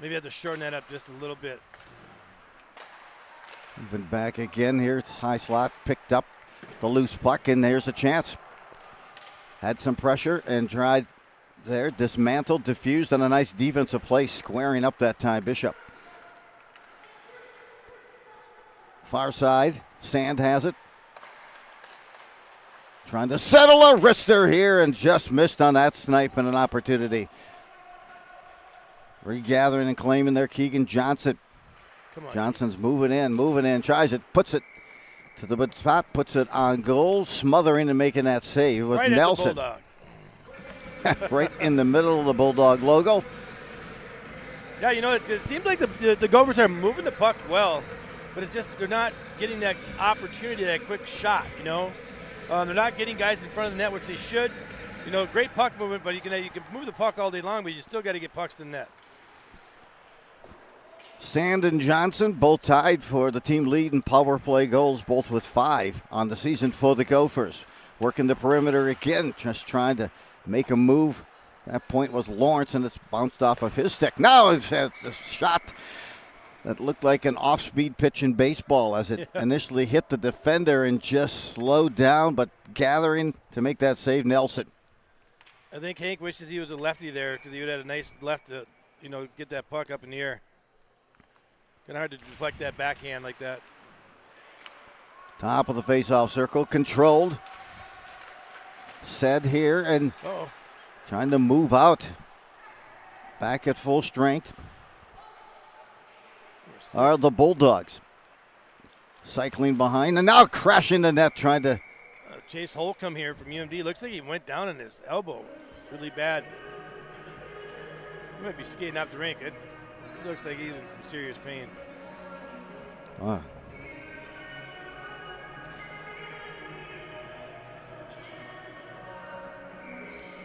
Maybe have to shorten that up just a little bit. Moving back again here. It's high slot, picked up the loose puck, and there's a chance. Had some pressure and tried there, dismantled, diffused on a nice defensive play, squaring up that time, Bishop. Far side, Sand has it. Trying to settle a wrister here and just missed on that snipe and an opportunity. Regathering and claiming there, Keegan Johnson. Come on. Johnson's moving in, tries it, puts it to the spot, puts it on goal, smothering and making that save with right Nelson. Right in the middle of the Bulldog logo. Yeah, it seems like the Gophers are moving the puck well, but they're not getting that opportunity, that quick shot, They're not getting guys in front of the net, which they should. Great puck movement, but you can move the puck all day long, but you still got to get pucks to the net. Sand and Johnson both tied for the team lead in power play goals, both with 5 on the season for the Gophers. Working the perimeter again, just trying to make a move. That point was Lawrence, and it's bounced off of his stick. Now it's a shot that looked like an off-speed pitch in baseball as it initially hit the defender and just slowed down, but gathering to make that save, Nelson. I think Hank wishes he was a lefty there because he would have had a nice left to, get that puck up in the air. Kind of hard to deflect that backhand like that. Top of the face-off circle, controlled. Said here and trying to move out. Back at full strength are the Bulldogs. Cycling behind and now crashing the net, trying to. Chase Holcomb here from UMD. Looks like he went down on his elbow really bad. He might be skating off the rink. It looks like he's in some serious pain.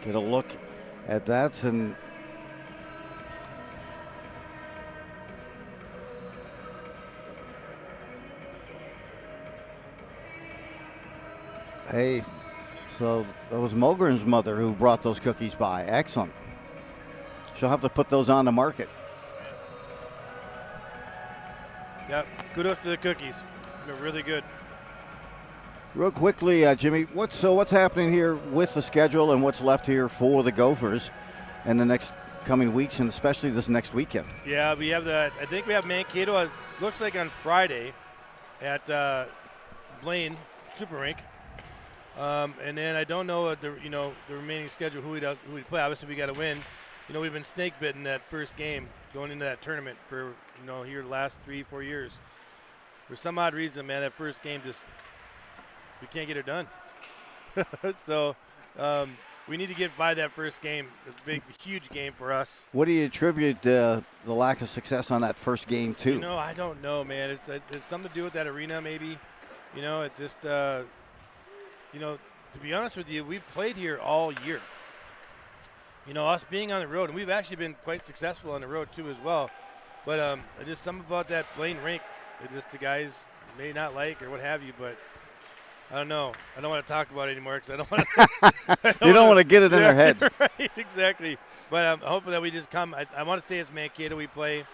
Get a look at that and hey, so that was Mogren's mother who brought those cookies by. Excellent. She'll have to put those on the market. Yep, kudos to the cookies. They're really good. Real quickly, Jimmy, what's happening here with the schedule and what's left here for the Gophers in the next coming weeks and especially this next weekend? Yeah, we have I think we have Mankato. It looks like on Friday at Blaine Super Rink. And then I don't know the remaining schedule who we play. Obviously, we got to win. We've been snake bitten that first game going into that tournament for here the last 3-4 years. For some odd reason, man, that first game we can't get it done. So we need to get by that first game. It's a big, huge game for us. What do you attribute the lack of success on that first game to? I don't know, man. It's something to do with that arena, maybe. It just to be honest with you, we've played here all year. Us being on the road, and we've actually been quite successful on the road too as well. But just something about that Blaine rink, the guys may not like or what have you, but I don't know. I don't want to talk about it anymore because I don't want to. You don't want to get it in their head. Right, exactly. But I'm hoping that we just come. I want to say it's Mankato we play,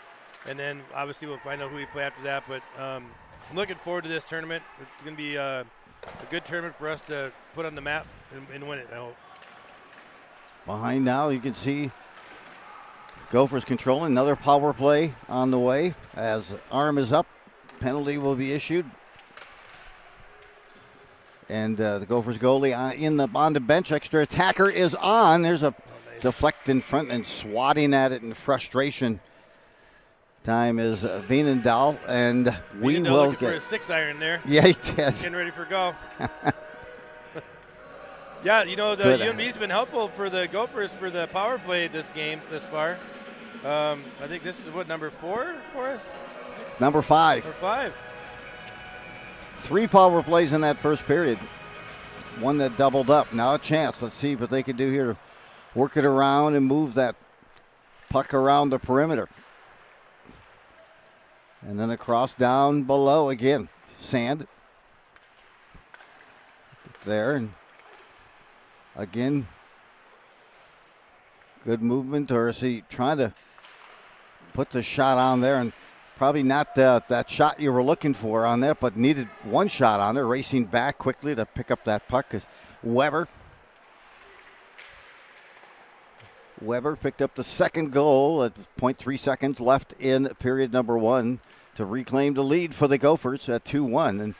and then obviously we'll find out who we play after that. But I'm looking forward to this tournament. It's going to be a good tournament for us to put on the map and win it, I hope. Behind now, you can see Gophers controlling. Another power play on the way as arm is up. Penalty will be issued. And the Gophers goalie on the bench. Extra attacker is on. There's a deflect in front and swatting at it in frustration. Time is Veenendahl, and we will get for a 6-iron there. Yeah, he did. Getting ready for golf. Yeah, the UMD's been helpful for the Gophers for the power play this game this far. I think this is number 4 for us? Number 5. Number 5. 3 power plays in that first period. One that doubled up. Now a chance. Let's see what they can do here to work it around and move that puck around the perimeter. And then across down below again. Sand. There. And again. Good movement. Or is he trying to put the shot on there? And probably not that shot you were looking for on there, but needed one shot on there. Racing back quickly to pick up that puck is Weber. Weber picked up the second goal at 0.3 seconds left in period number 1 to reclaim the lead for the Gophers at 2-1. And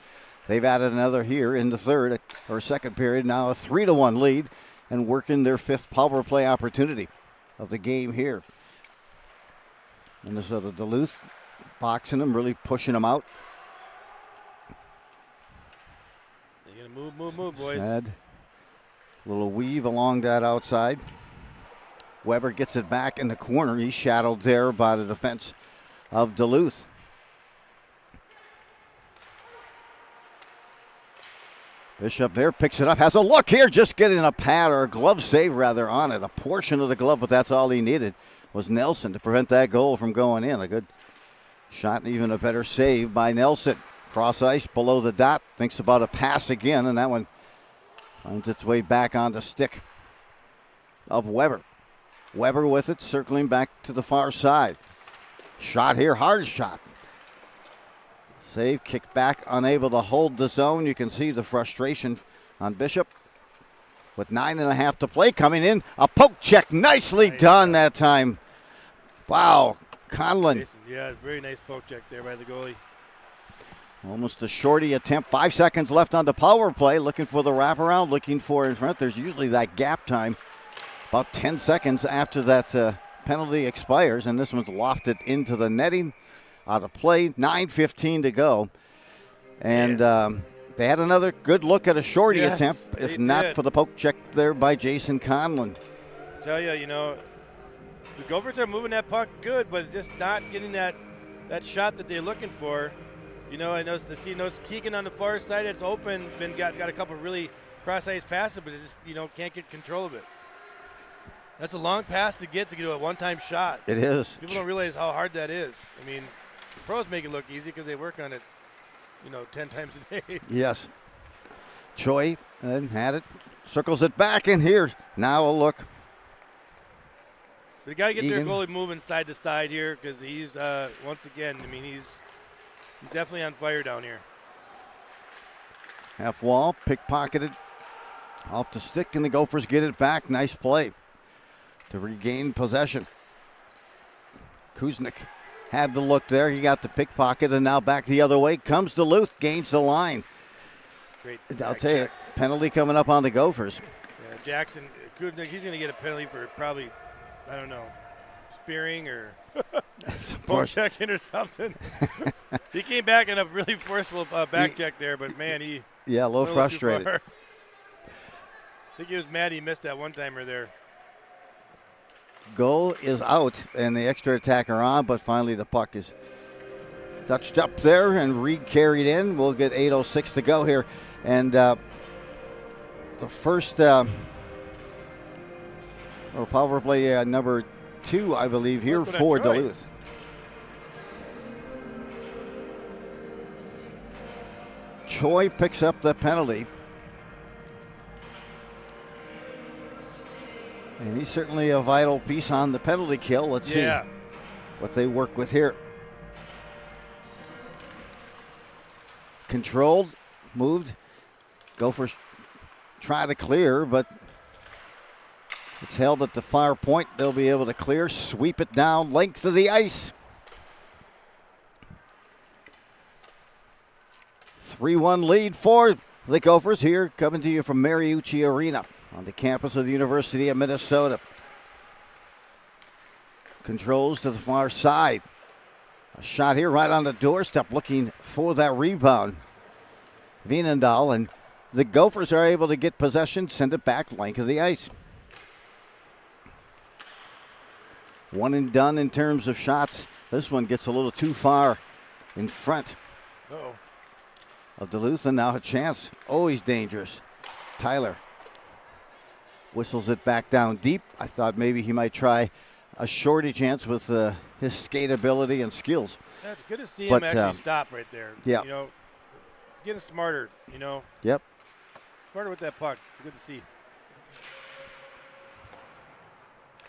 they've added another here in the third or second period. Now a 3-1 lead and working their 5th power play opportunity of the game here. Minnesota Duluth boxing them, really pushing them out. They're going to move, boys. Sad. Little weave along that outside. Weber gets it back in the corner. He's shadowed there by the defense of Duluth. Bishop there picks it up, has a look here, just getting a pad or a glove save rather on it. A portion of the glove, but that's all he needed was Nelson to prevent that goal from going in. A good shot and even a better save by Nelson. Cross ice below the dot, thinks about a pass again, and that one finds its way back on the stick of Weber. Weber with it, circling back to the far side. Shot here, hard shot. Save, kicked back, unable to hold the zone. You can see the frustration on Bishop. With 9.5 to play, coming in, a poke check, nicely done that time. Wow, Conlon. Yeah, very nice poke check there by the goalie. Almost a shorty attempt. 5 seconds left on the power play. Looking for the wraparound, looking for in front. There's usually that gap time. About 10 seconds after that penalty expires, and this one's lofted into the netting. Out of play, 9:15 to go. And they had another good look at a shorty attempt, if not for the poke check there by Jason Conlon. Tell you, the Gophers are moving that puck good, but just not getting that shot that they're looking for. I noticed it's Keegan on the far side. It's open. Got a couple really cross-ice passes, but it just can't get control of it. That's a long pass to get a one-time shot. It is. People don't realize how hard that is. I mean, the pros make it look easy because they work on it, 10 times a day. Yes. Choi had it, circles it back in here. Now a look. They got to get their goalie moving side to side here because he's once again. I mean, he's definitely on fire down here. Half wall, pickpocketed off the stick, and the Gophers get it back. Nice play to regain possession. Kuznick had the look there. He got the pickpocket, and now back the other way. Comes Duluth, gains the line. Great. I'll tell you, penalty coming up on the Gophers. Yeah, Jackson, Kuznick, he's going to get a penalty for probably, I don't know, spearing or poke checking or something. He came back in a really forceful back check there, but man, he a little frustrated. I think he was mad he missed that one-timer there. Goal is out, and the extra attacker on, but finally the puck is touched up there and re-carried in. We'll get 8:06 to go here. And the first power play number 2, I believe, here for Duluth. Choi picks up the penalty. And he's certainly a vital piece on the penalty kill. Let's see what they work with here. Controlled, moved. Gophers try to clear, but it's held at the far point. They'll be able to clear, sweep it down, length of the ice. 3-1 lead for the Gophers here, coming to you from Mariucci Arena on the campus of the University of Minnesota. Controls to the far side. A shot here right on the doorstep, looking for that rebound. Vienendahl, and the Gophers are able to get possession, send it back, length of the ice. One and done in terms of shots. This one gets a little too far in front of Duluth, and now a chance. Always dangerous. Tyler whistles it back down deep. I thought maybe he might try a shorty chance with his skate ability and skills. That's good to see him actually stop right there. Yeah. You know, getting smarter, you know. Yep. Smarter with that puck. Good to see.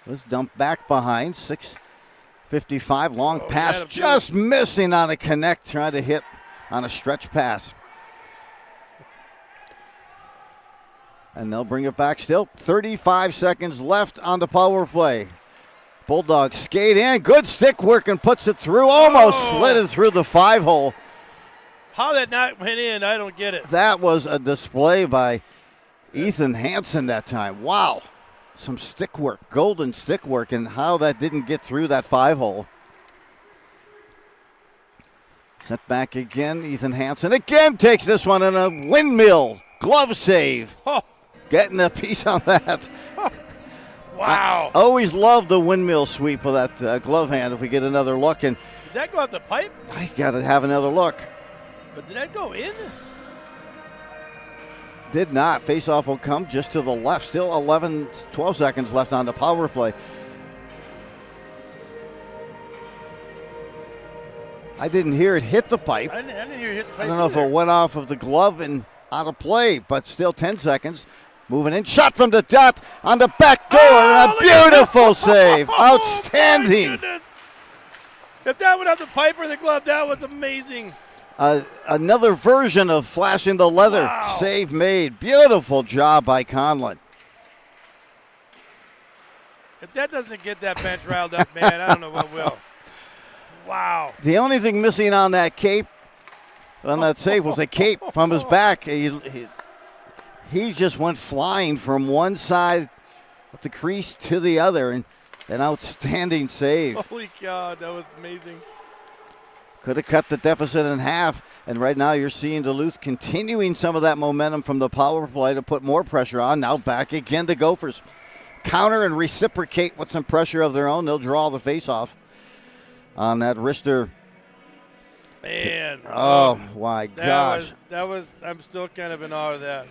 Let's dump back behind. 6:55. Long pass. Just missing on a connect. Trying to hit on a stretch pass. And they'll bring it back still. 35 seconds left on the power play. Bulldogs skate in. Good stick work and puts it through. Almost slid it through the 5-hole. How that not went in, I don't get it. That was a display by Ethan Hansen that time. Wow. Some stick work, golden stick work, and how that didn't get through that 5-hole. Set back again. Ethan Hansen again takes this one in a windmill. Glove save. Getting a piece on that. Wow. I always love the windmill sweep of that glove hand if we get another look. And did that go out the pipe? I got to have another look. But did that go in? Did not. Face-off will come just to the left. Still 12 seconds left on the power play. I didn't hear it hit the pipe. I didn't hear it hit the pipe. I don't know if it went off of the glove and out of play, but still 10 seconds. Moving in. Shot from the dot on the back door. And a beautiful save. Outstanding. If that went out the pipe or the glove, that was amazing. Another version of flashing the leather. Wow. Save made. Beautiful job by Conlon. If that doesn't get that bench riled up, man, I don't know what will. Wow. The only thing missing on that cape, on that save, was a cape from his back. He just went flying from one side of the crease to the other, and an outstanding save. Holy cow, that was amazing. Could have cut the deficit in half, and right now you're seeing Duluth continuing some of that momentum from the power play to put more pressure on. Now back again to Gophers. Counter and reciprocate with some pressure of their own. They'll draw the face-off on that wrister. Man. Oh, my gosh. I'm still kind of in awe of that.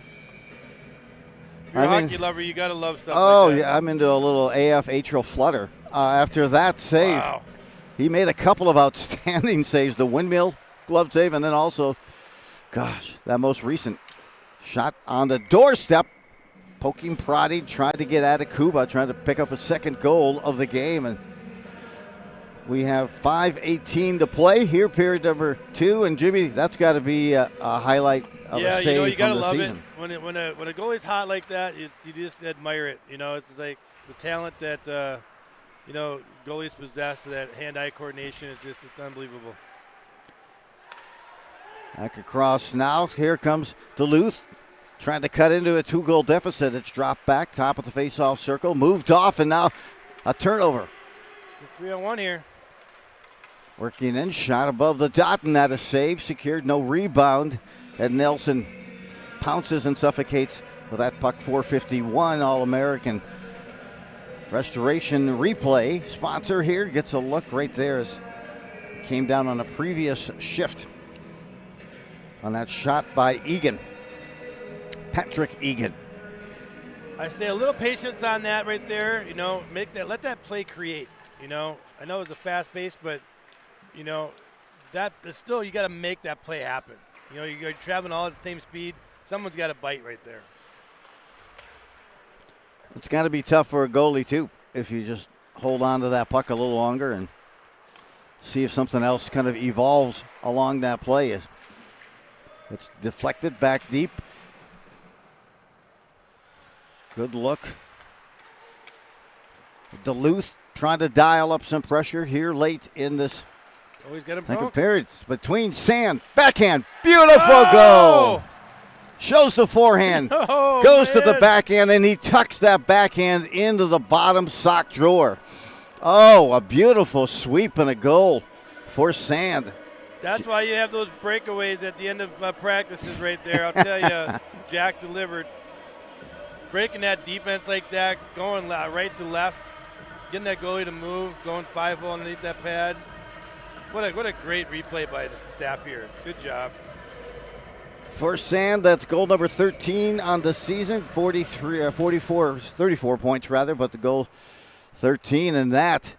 You're a hockey lover, you got to love stuff like that. Yeah, I'm into a little ACHA flutter. After that save, he made a couple of outstanding saves. The windmill glove save, and then also, that most recent shot on the doorstep. Poking, prodding, trying to get out of Kuba, trying to pick up a second goal of the game. And we have 5:18 to play here, period number 2. And Jimmy, that's got to be a highlight of Yeah, a save you gotta from the love season. it when a goalie's hot like that. You just admire it. It's like the talent that goalies possess, that hand-eye coordination. It's unbelievable. Back across now. Here comes Duluth. Trying to cut into a 2-goal deficit. It's dropped back, top of the face-off circle, moved off, and now a turnover. The 3-on-1 here. Working in, shot above the dot, and that is saved. Secured, no rebound. And Nelson pounces and suffocates with that puck. 451 All-American. Restoration Replay sponsor here gets a look right there as came down on a previous shift on that shot by Egan. Patrick Egan. I say a little patience on that right there. Let that play create. I know it's a fast pace, but that still you got to make that play happen. You're traveling all at the same speed. Someone's got to bite right there. It's got to be tough for a goalie too if you just hold on to that puck a little longer and see if something else kind of evolves along that play. It's deflected back deep. Good look. Duluth trying to dial up some pressure here late in this He's got him second broke. period. Between Sand, backhand, beautiful Oh! goal. Shows the forehand, Oh, goes to the man. backhand, and he tucks that backhand into the bottom sock drawer. Oh, a beautiful sweep and a goal for Sand. That's why you have those breakaways at the end of practices right there. I'll tell you, Jack delivered. Breaking that defense like that, going right to left, getting that goalie to move, going 5-0 underneath that pad. What a great replay by the staff here. Good job. For Sand, that's goal number 13 on the season. 34 points rather, but the goal 13. And that,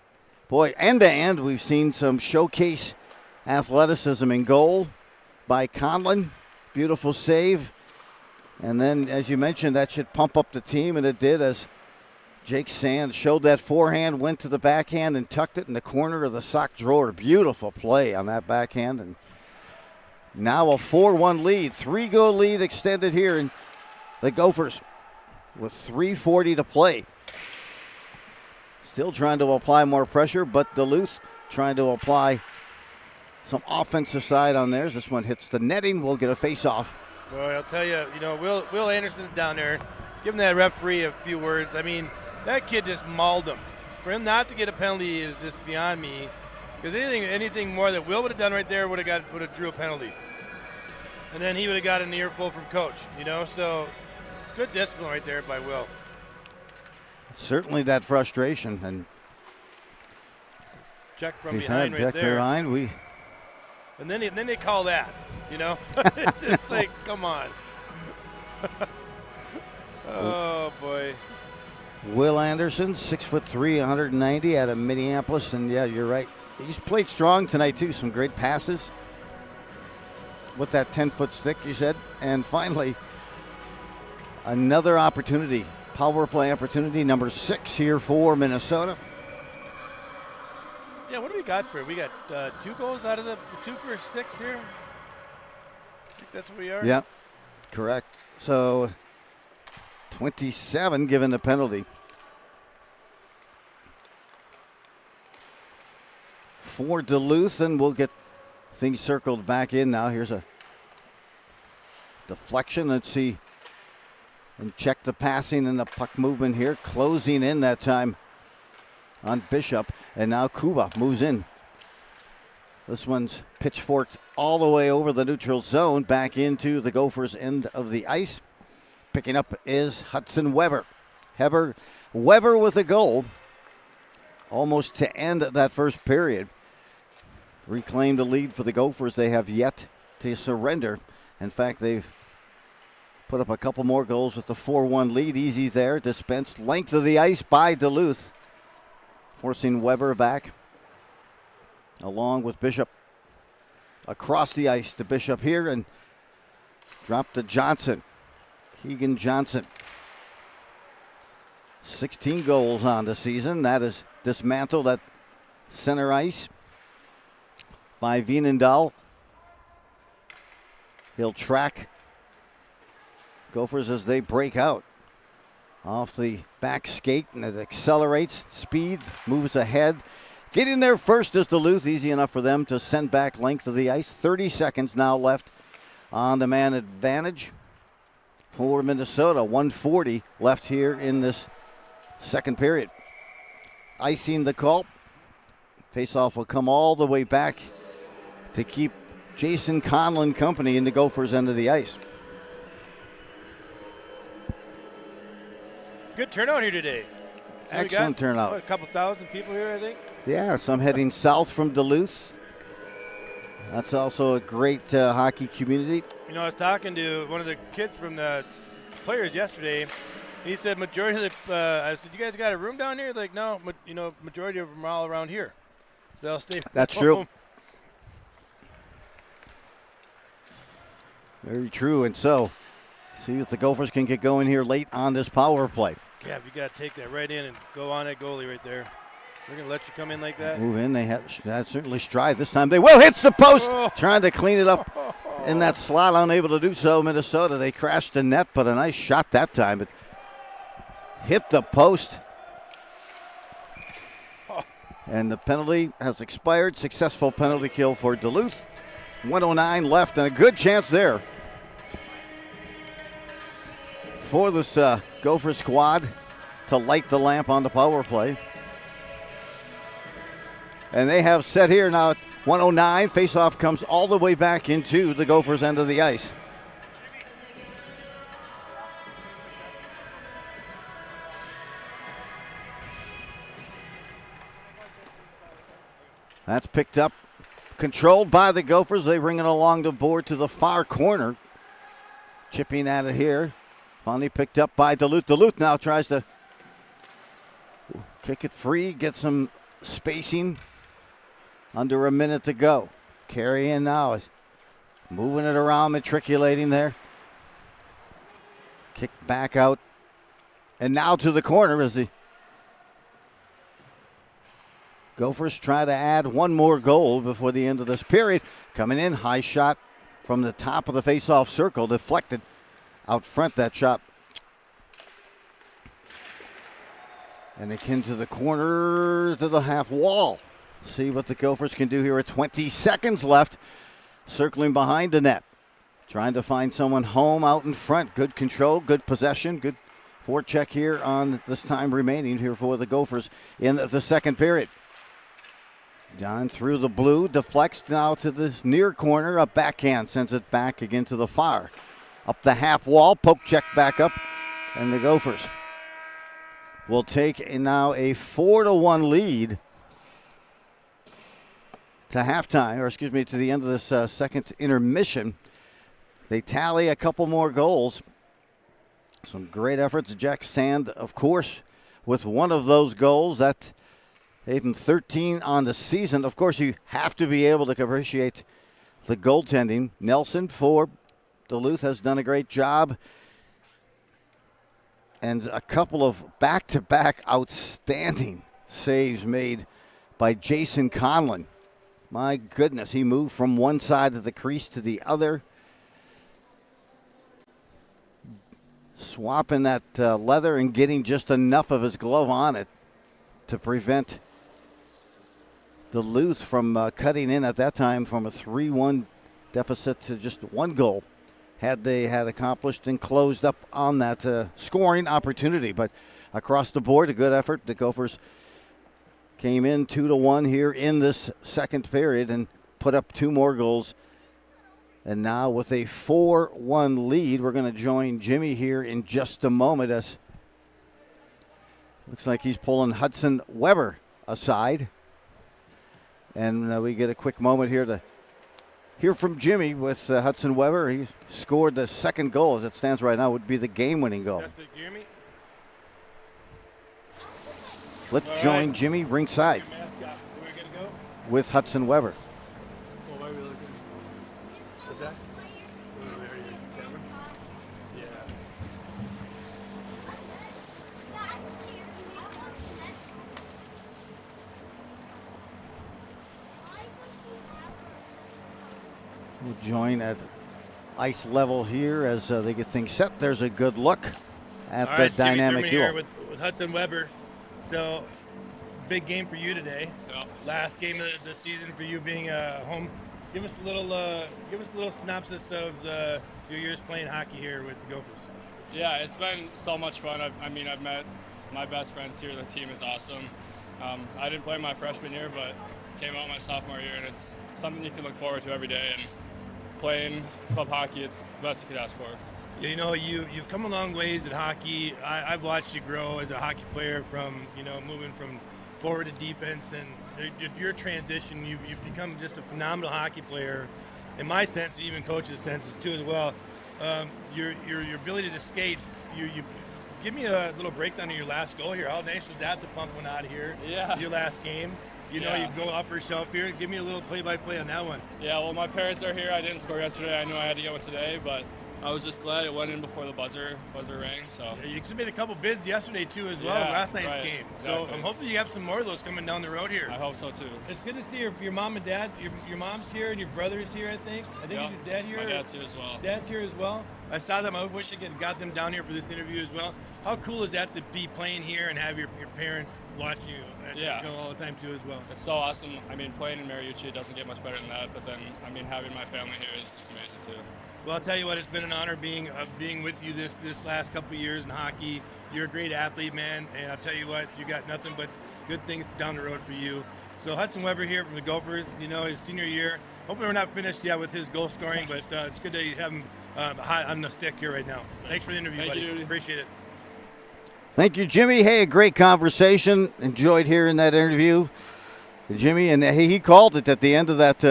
boy, end to end, we've seen some showcase athleticism in goal by Conlon. Beautiful save. And then, as you mentioned, that should pump up the team, and it did as Jake Sand showed that forehand, went to the backhand, and tucked it in the corner of the sock drawer. Beautiful play on that backhand. And now a 4-1 lead, 3-goal lead extended here in the Gophers with 3:40 to play. Still trying to apply more pressure, but Duluth trying to apply some offensive side on theirs. This one hits the netting. We'll get a face-off. Boy, I'll tell you, Will Anderson's down there, giving that referee a few words. I mean, that kid just mauled him. For him not to get a penalty is just beyond me. Because anything more that Will would have done right there would have drew a penalty. And then he would have got an earful from coach, So good discipline right there by Will. Certainly that frustration. And Check from behind right there. Behind. And then they call that, It's just like, come on. Oh, boy. Will Anderson, 6'3", 190 out of Minneapolis. And, yeah, you're right. He's played strong tonight, too. Some great passes with that 10-foot stick, you said. And finally, another opportunity, power play opportunity, number 6 here for Minnesota. Yeah, what do we got for it? We got 2 goals out of the 2 for 6 here. I think that's what we are. Yeah, correct. So 27 given the penalty. For Duluth, and we'll get things circled back in now. Here's a deflection. Let's see. And check the passing and the puck movement here. Closing in that time on Bishop. And now Kuba moves in. This one's pitchforked all the way over the neutral zone back into the Gophers' end of the ice. Picking up is Hudson Weber. Weber with a goal almost to end that first period. Reclaimed a lead for the Gophers. They have yet to surrender. In fact, they've put up a couple more goals with the 4-1 lead. Easy there. Dispensed length of the ice by Duluth. Forcing Weber back along with Bishop. Across the ice to Bishop here and drop to Johnson. Keegan Johnson. 16 goals on the season. That is dismantled at center ice by Wienendahl. He'll track Gophers as they break out off the back skate, and it accelerates. Speed moves ahead. Getting there first is Duluth. Easy enough for them to send back length of the ice. 30 seconds now left on the man advantage for Minnesota. 1:40 left here in this second period. Icing the call. Faceoff will come all the way back to keep Jason Conlon company in the Gophers' end of the ice. Good turnout here today. Excellent turnout. What, a couple thousand people here, I think? Yeah, some heading south from Duluth. That's also a great hockey community. You know, I was talking to one of the kids from the players yesterday. He said majority of the, I said, you guys got a room down here? Like, no, majority of them are all around here. So they'll stay. That's home. true. Very true. And so, see if the Gophers can get going here late on this power play. Yeah, you got to take that right in and go on that goalie right there. They're going to let you come in like that. Move in. They had certainly stride this time. They will. Hits the post. Trying to clean it up in that slot. Unable to do so. Minnesota. They crashed the net, but a nice shot that time. It hit the post. And the penalty has expired. Successful penalty kill for Duluth. 1:09 left and a good chance there for this Gopher squad to light the lamp on the power play. And they have set here now at 1:09. Faceoff comes all the way back into the Gophers' end of the ice. That's picked up, controlled by the Gophers. They bring it along the board to the far corner. Chipping at it here. Finally picked up by Duluth. Duluth now tries to kick it free, get some spacing. Under a minute to go. Carry in now is moving it around, matriculating there. Kick back out. And now to the corner as the Gophers try to add one more goal before the end of this period. Coming in, high shot from the top of the face-off circle. Deflected out front, that shot. And akin to the corner to the half wall. See what the Gophers can do here at 20 seconds left. Circling behind the net. Trying to find someone home out in front. Good control, good possession, good forecheck here on this time remaining here for the Gophers in the second period. Down through the blue, deflects now to the near corner. A backhand sends it back again to the far. Up the half wall, poke check back up, and the Gophers will take now a 4-1 lead to halftime, or excuse me, to the end of this second intermission. They tally a couple more goals. Some great efforts. Jack Sand, of course, with one of those goals. That even 13 on the season. Of course, you have to be able to appreciate the goaltending. Nelson for Duluth has done a great job. And a couple of back-to-back outstanding saves made by Jason Conlon. My goodness, he moved from one side of the crease to the other. Swapping that leather and getting just enough of his glove on it to prevent Duluth from cutting in at that time from a 3-1 deficit to just one goal. Had they had accomplished and closed up on that scoring opportunity. But across the board, a good effort. The Gophers came in 2-1 here in this second period and put up two more goals. And now with a 4-1 lead, we're going to join Jimmy here in just a moment. As looks like he's pulling Hudson Weber aside. And we get a quick moment here to hear from Jimmy with Hudson Weber. He scored the second goal as it stands right now, would be the game-winning goal. That's the Jimmy. Let's join Jimmy ringside with Hudson Weber. We'll join at ice level here as they get things set. There's a good look at All the right, Jimmy dynamic Thurman duo. here with Hudson Weber. So, big game for you today. Yep. Last game of the season for you being home. Give us a little synopsis of your years playing hockey here with the Gophers. Yeah, it's been so much fun. I've met my best friends here. The team is awesome. I didn't play my freshman year, but came out my sophomore year, and it's something you can look forward to every day. And playing club hockey, it's the best you could ask for. Yeah, you know, you've come a long ways in hockey. I've watched you grow as a hockey player from, moving from forward to defense, and your transition, you've become just a phenomenal hockey player. In my sense, even coach's senses too as well. Your ability to skate, you give me a little breakdown of your last goal here. How nice was that to pump one out of here? Yeah. Your last game. You go upper shelf here. Give me a little play-by-play on that one. Yeah, well, my parents are here. I didn't score yesterday. I knew I had to get one today, but I was just glad it went in before the buzzer rang. So Yeah, you submitted a couple bids yesterday too as well. Yeah, Last night's right, game. exactly. So I'm hoping you have some more of those coming down the road here. I hope so too. It's good to see your mom and dad. Your mom's here and your brother's here, I think. I think Yep. your dad here. My dad's here as well. Dad's here as well. I saw them. I wish I could got them down here for this interview as well. How cool is that to be playing here and have your parents watch you all the time too as well? It's so awesome. I mean, playing in Mariucci, it doesn't get much better than that. But then, having my family here it's amazing too. Well, I'll tell you what, it's been an honor being with you this last couple of years in hockey. You're a great athlete, man, and I'll tell you what, you got nothing but good things down the road for you. So Hudson Weber here from the Gophers, his senior year. Hopefully we're not finished yet with his goal scoring, but it's good to have him hot on the stick here right now. Thanks for the interview, Thank buddy. you, Duty. Appreciate it. Thank you, Jimmy. Hey, a great conversation. Enjoyed hearing that interview, Jimmy. And he called it at the end of that,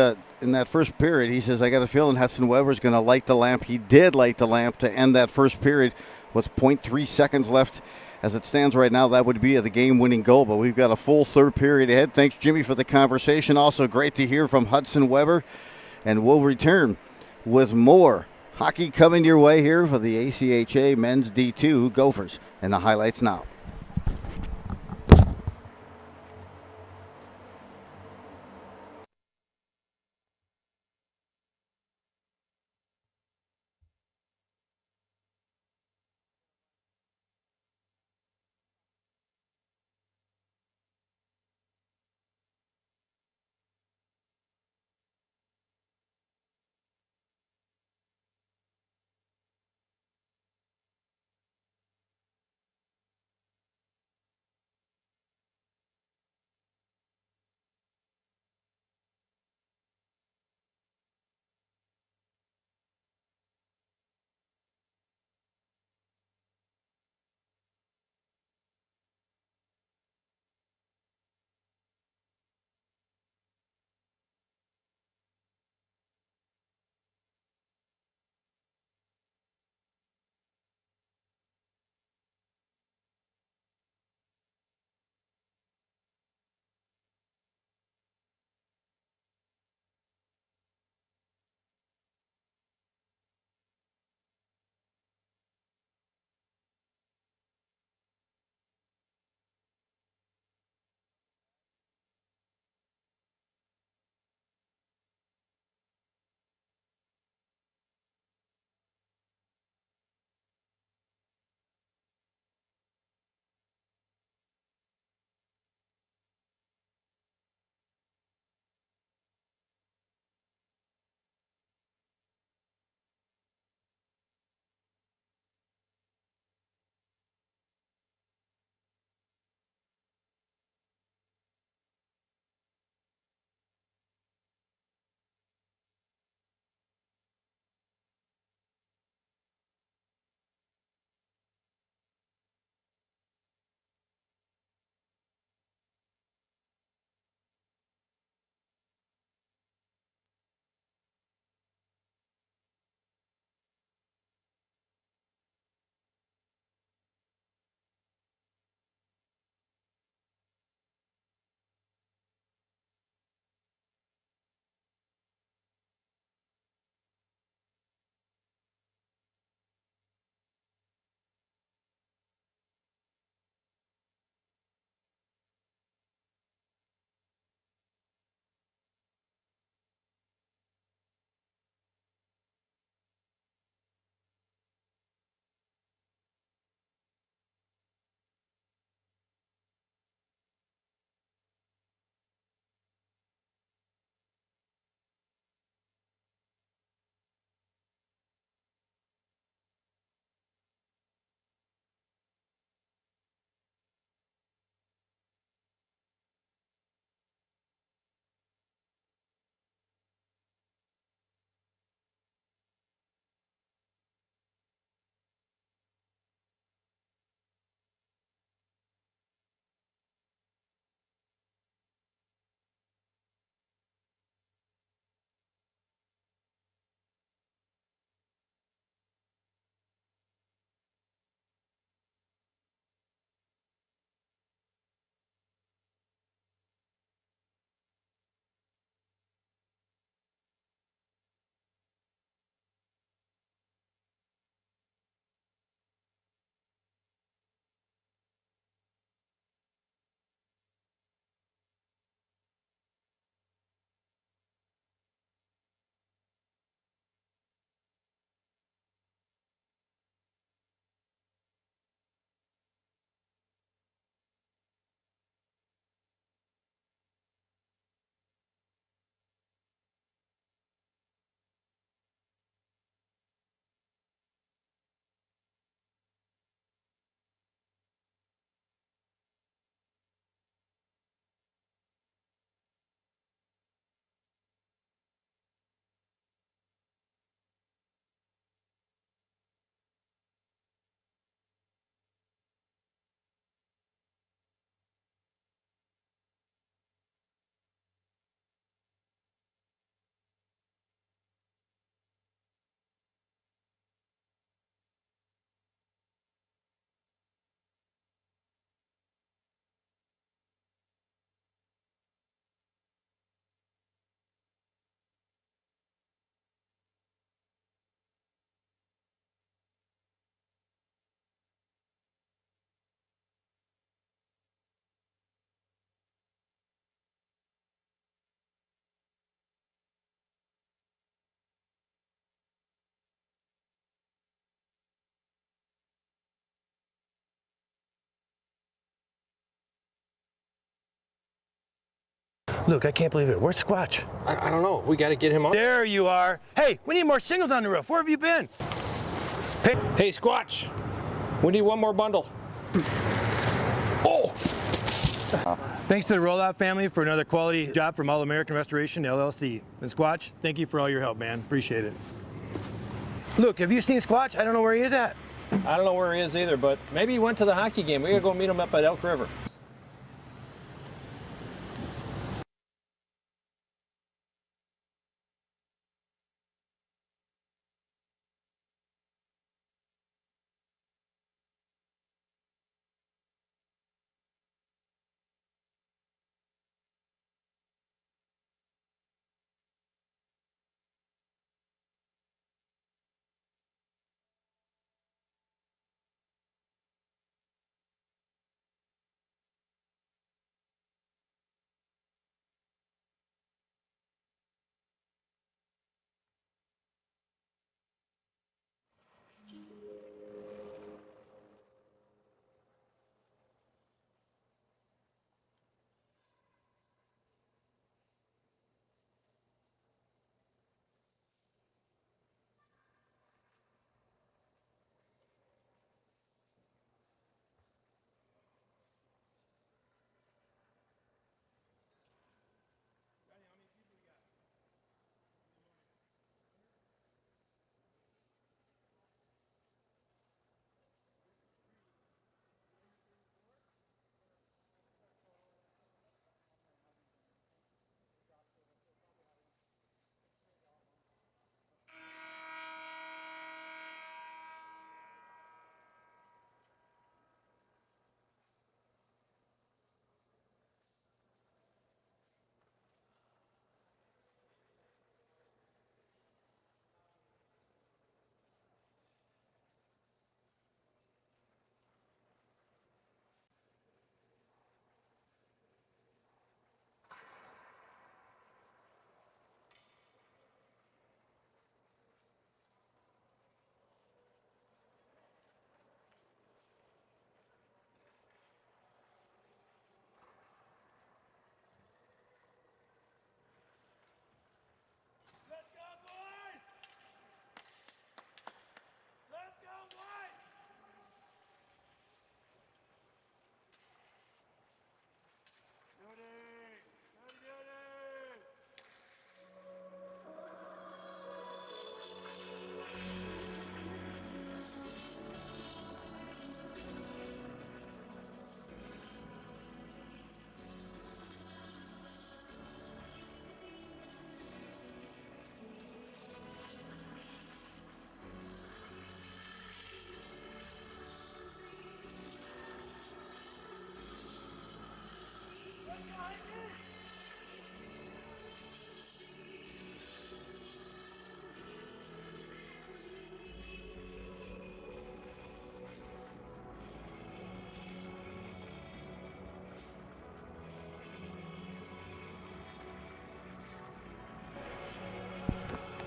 in that first period. He says, I got a feeling Hudson Weber's going to light the lamp. He did light the lamp to end that first period with 0.3 seconds left. As it stands right now, that would be the game-winning goal. But we've got a full third period ahead. Thanks, Jimmy, for the conversation. Also great to hear from Hudson Weber. And we'll return with more hockey coming your way here for the ACHA Men's D2 Gophers. And the highlights now. Luke, I can't believe it. Where's Squatch? I don't know. We got to get him up. There you are. Hey, we need more shingles on the roof. Where have you been? Hey, Squatch. We need one more bundle. Oh! Thanks to the Rollout family for another quality job from All American Restoration LLC. And Squatch, thank you for all your help, man. Appreciate it. Luke, have you seen Squatch? I don't know where he is at. I don't know where he is either, but maybe he went to the hockey game. We got to go meet him up at Elk River.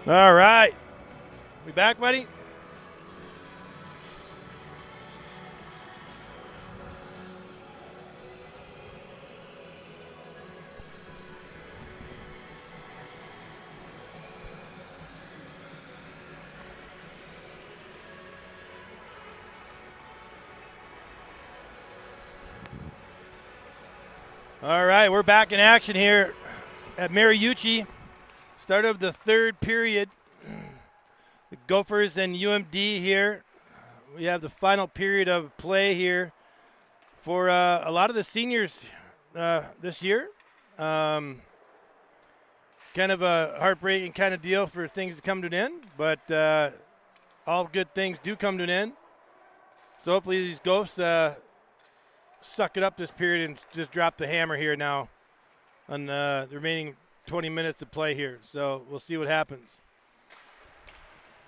All right. We back, buddy? All right, we're back in action here at Mariucci. Start of the third period. The Gophers and UMD here. We have the final period of play here for a lot of the seniors this year. Kind of a heartbreaking kind of deal for things to come to an end, but all good things do come to an end. So hopefully these Gophs suck it up this period and just drop the hammer here now on the remaining 20 minutes of play here. So we'll see what happens.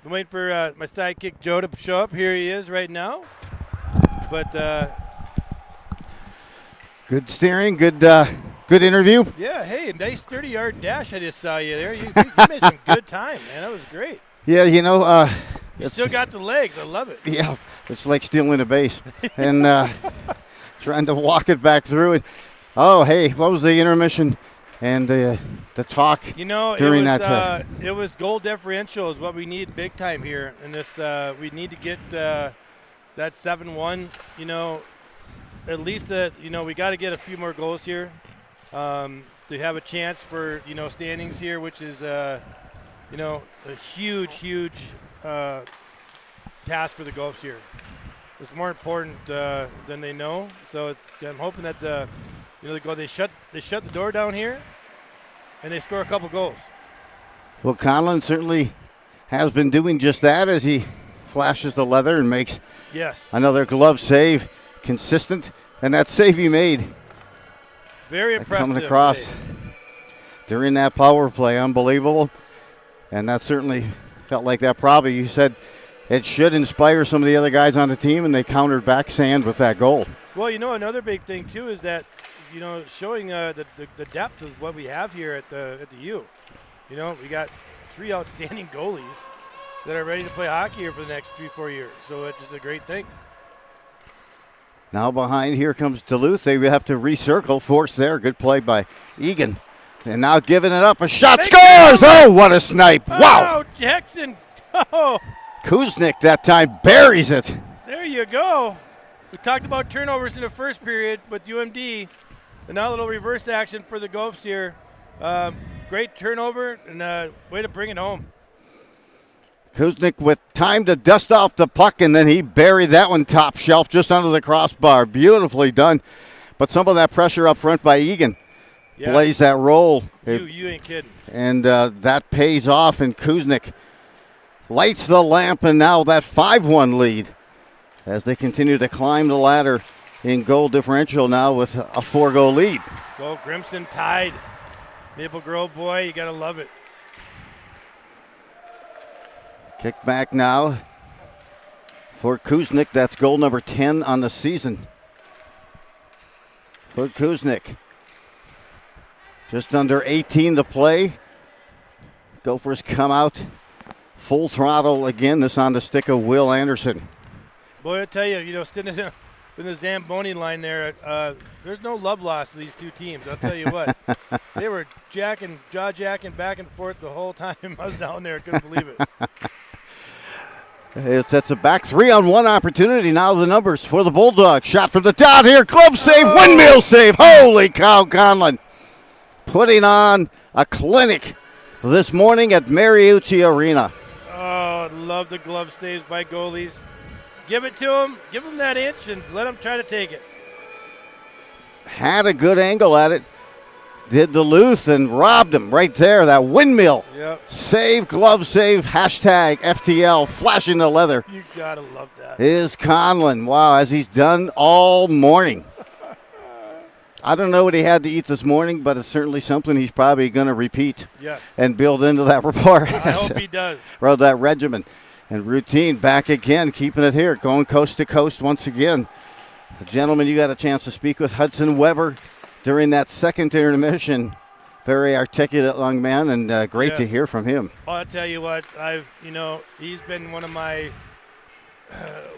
I'm waiting for my sidekick Joe to show up. Here he is right now. But good steering, good interview. Yeah, hey, a nice 30-yard dash I just saw you there. You made some good time, man. That was great. Yeah, you know. You still got the legs. I love it. Yeah, it's like stealing a base and trying to walk it back through it. Oh, hey, what was the intermission and the talk it during was, that. It was goal differential is what we need big time here in this. We need to get that 7-1. At least we got to get a few more goals here to have a chance for standings here, which is a huge task for the Gophers here. It's more important than they know. So I'm hoping that they shut the door down here, and they score a couple goals. Well, Conlon certainly has been doing just that as he flashes the leather and makes another glove save, consistent, and that save he made. Very impressive. Coming across during that power play, unbelievable. And that certainly felt like that probably, you said, it should inspire some of the other guys on the team, and they countered back Sand with that goal. Well, another big thing, too, is that, showing the depth of what we have here at the U. We got 3 outstanding goalies that are ready to play hockey here for the next 3-4 years. So it's just a great thing. Now behind here comes Duluth. They have to recircle. Force there. Good play by Egan. And now giving it up. A shot scores! Oh, what a snipe. Wow. Oh, Jackson. Oh. Kuznick that time buries it. There you go. We talked about turnovers in the first period with UMD. And now a little reverse action for the Gophers here. Great turnover and way to bring it home. Kuznick with time to dust off the puck, and then he buried that one top shelf just under the crossbar. Beautifully done. But some of that pressure up front by Egan plays that role. You ain't kidding. And that pays off, and Kuznick lights the lamp, and now that 5-1 lead as they continue to climb the ladder in goal differential now with a 4-goal lead. Go Grimson tied. Maple Grove, boy, you got to love it. Kick back now for Kuznick. That's goal number 10 on the season for Kuznick. Just under 18 to play. Gophers come out full throttle again. This on the stick of Will Anderson. Boy, I tell you, sitting in the Zamboni line there, there's no love lost to these two teams. I'll tell you what. They were jaw-jacking back and forth the whole time I was down there. I couldn't believe it. It's a back 3-on-1 opportunity. Now the numbers for the Bulldogs. Shot from the dot here. Glove save, windmill save. Holy cow, Conlon putting on a clinic this morning at Mariucci Arena. Oh, love the glove saves by goalies. Give it to them. Give them that inch and let them try to take it. Had a good angle at it. Did Duluth and robbed him right there. That windmill. Yep. Save, glove save, hashtag FTL, flashing the leather. You got to love that. Is Conlon. Wow, as he's done all morning. I don't know what he had to eat this morning, but it's certainly something he's probably going to repeat and build into that rapport. I hope he does. Rode that regimen and routine back again, keeping it here, going coast to coast once again. The gentleman you got a chance to speak with, Hudson Weber, during that second intermission. Very articulate young man, and great to hear from him. Well, I'll tell you what, he's been one of my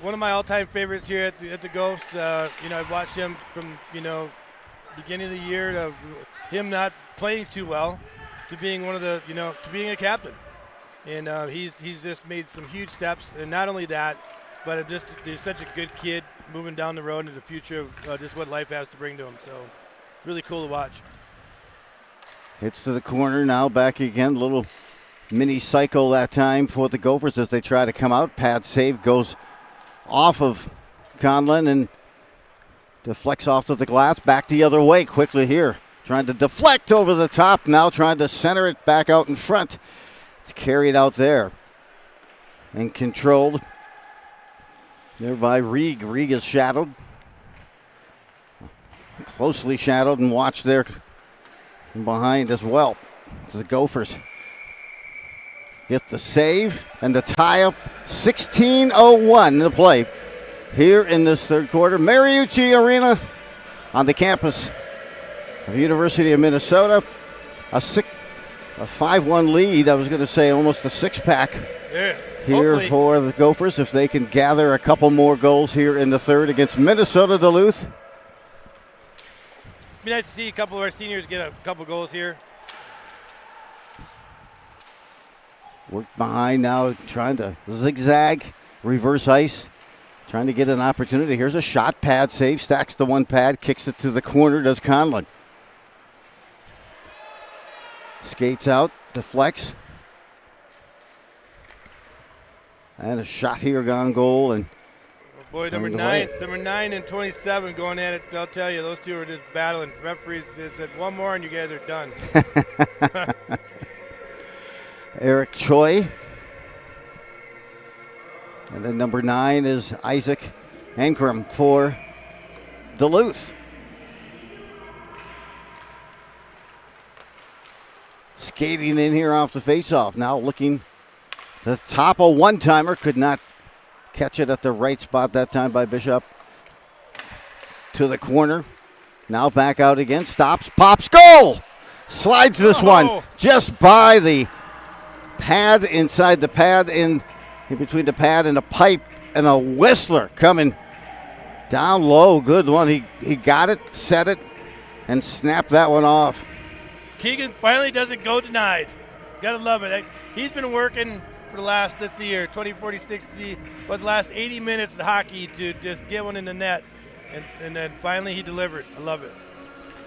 all-time favorites here at the Gophers. I've watched him from beginning of the year to him not playing too well to being to being a captain, and he's just made some huge steps. And not only that, but he's such a good kid moving down the road into the future of just what life has to bring to him. So really cool to watch. Hits to the corner now, back again. Little mini cycle that time for the Gophers as they try to come out. Pad save goes off of Conlon and deflects off to the glass. Back the other way quickly here. Trying to deflect over the top. Now trying to center it back out in front. It's carried out there and controlled there by Rieg. Rieg is shadowed. Closely shadowed and watched there behind as well. It's the Gophers get the save and the tie-up. 16:01 to play here in this third quarter. Mariucci Arena on the campus of University of Minnesota. A 5-1 lead. I was going to say almost a six-pack here hopefully for the Gophers if they can gather a couple more goals here in the third against Minnesota Duluth. be nice to see a couple of our seniors get a couple goals here. Work behind now, trying to zigzag, reverse ice, trying to get an opportunity. Here's a shot, pad save, stacks the one pad, kicks it to the corner, does Conlon. Skates out, deflects. And a shot here on goal. And boy, number 9 and 27 going at it. I'll tell you, those two are just battling. Referees just said one more and you guys are done. Eric Choi. And then number 9 is Isaac Ankrum for Duluth. Skating in here off the faceoff. Now looking to top a one-timer. Could not catch it at the right spot that time by Bishop. To the corner. Now back out again. Stops, pops, goal! Slides this one just by the pad, inside the pad, in between the pad and the pipe, and a Whistler coming down low. Good one. He got it, set it, and snapped that one off. Keegan finally doesn't go denied. Gotta love it. He's been working for this year, 20, 40, 60, but the last 80 minutes of hockey to just get one in the net, and then finally he delivered. I love it.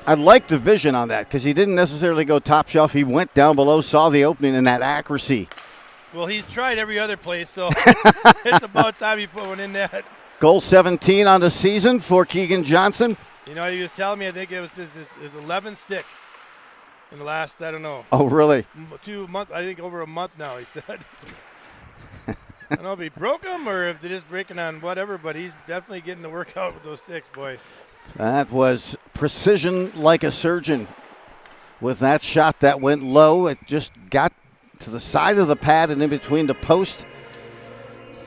I like the vision on that because he didn't necessarily go top shelf. He went down below, saw the opening, and that accuracy. Well, he's tried every other place, so it's about time he put one in net. Goal 17 on the season for Keegan Johnson. You know, he was telling me I think it was his 11th stick in the last, I don't know. Oh, really? 2 months, I think over a month now, he said. I don't know if he broke them or if they're just breaking on whatever, but he's definitely getting the workout with those sticks, boy. That was precision like a surgeon with that shot that went low. It just got to the side of the pad and in between the post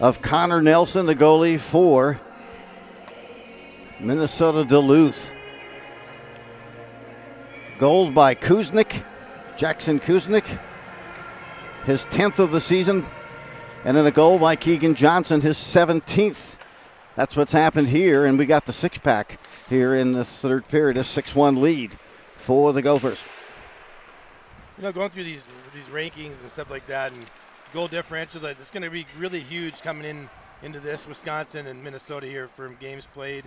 of Connor Nelson, the goalie for Minnesota Duluth. Goal by Kuznick, Jackson Kuznick, his 10th of the season. And then a goal by Keegan Johnson, his 17th. That's what's happened here, and we got the six-pack here in the third period, a 6-1 lead for the Gophers. You know, going through these rankings and stuff like that, and goal differential, it's going to be really huge coming into this Wisconsin and Minnesota here for games played.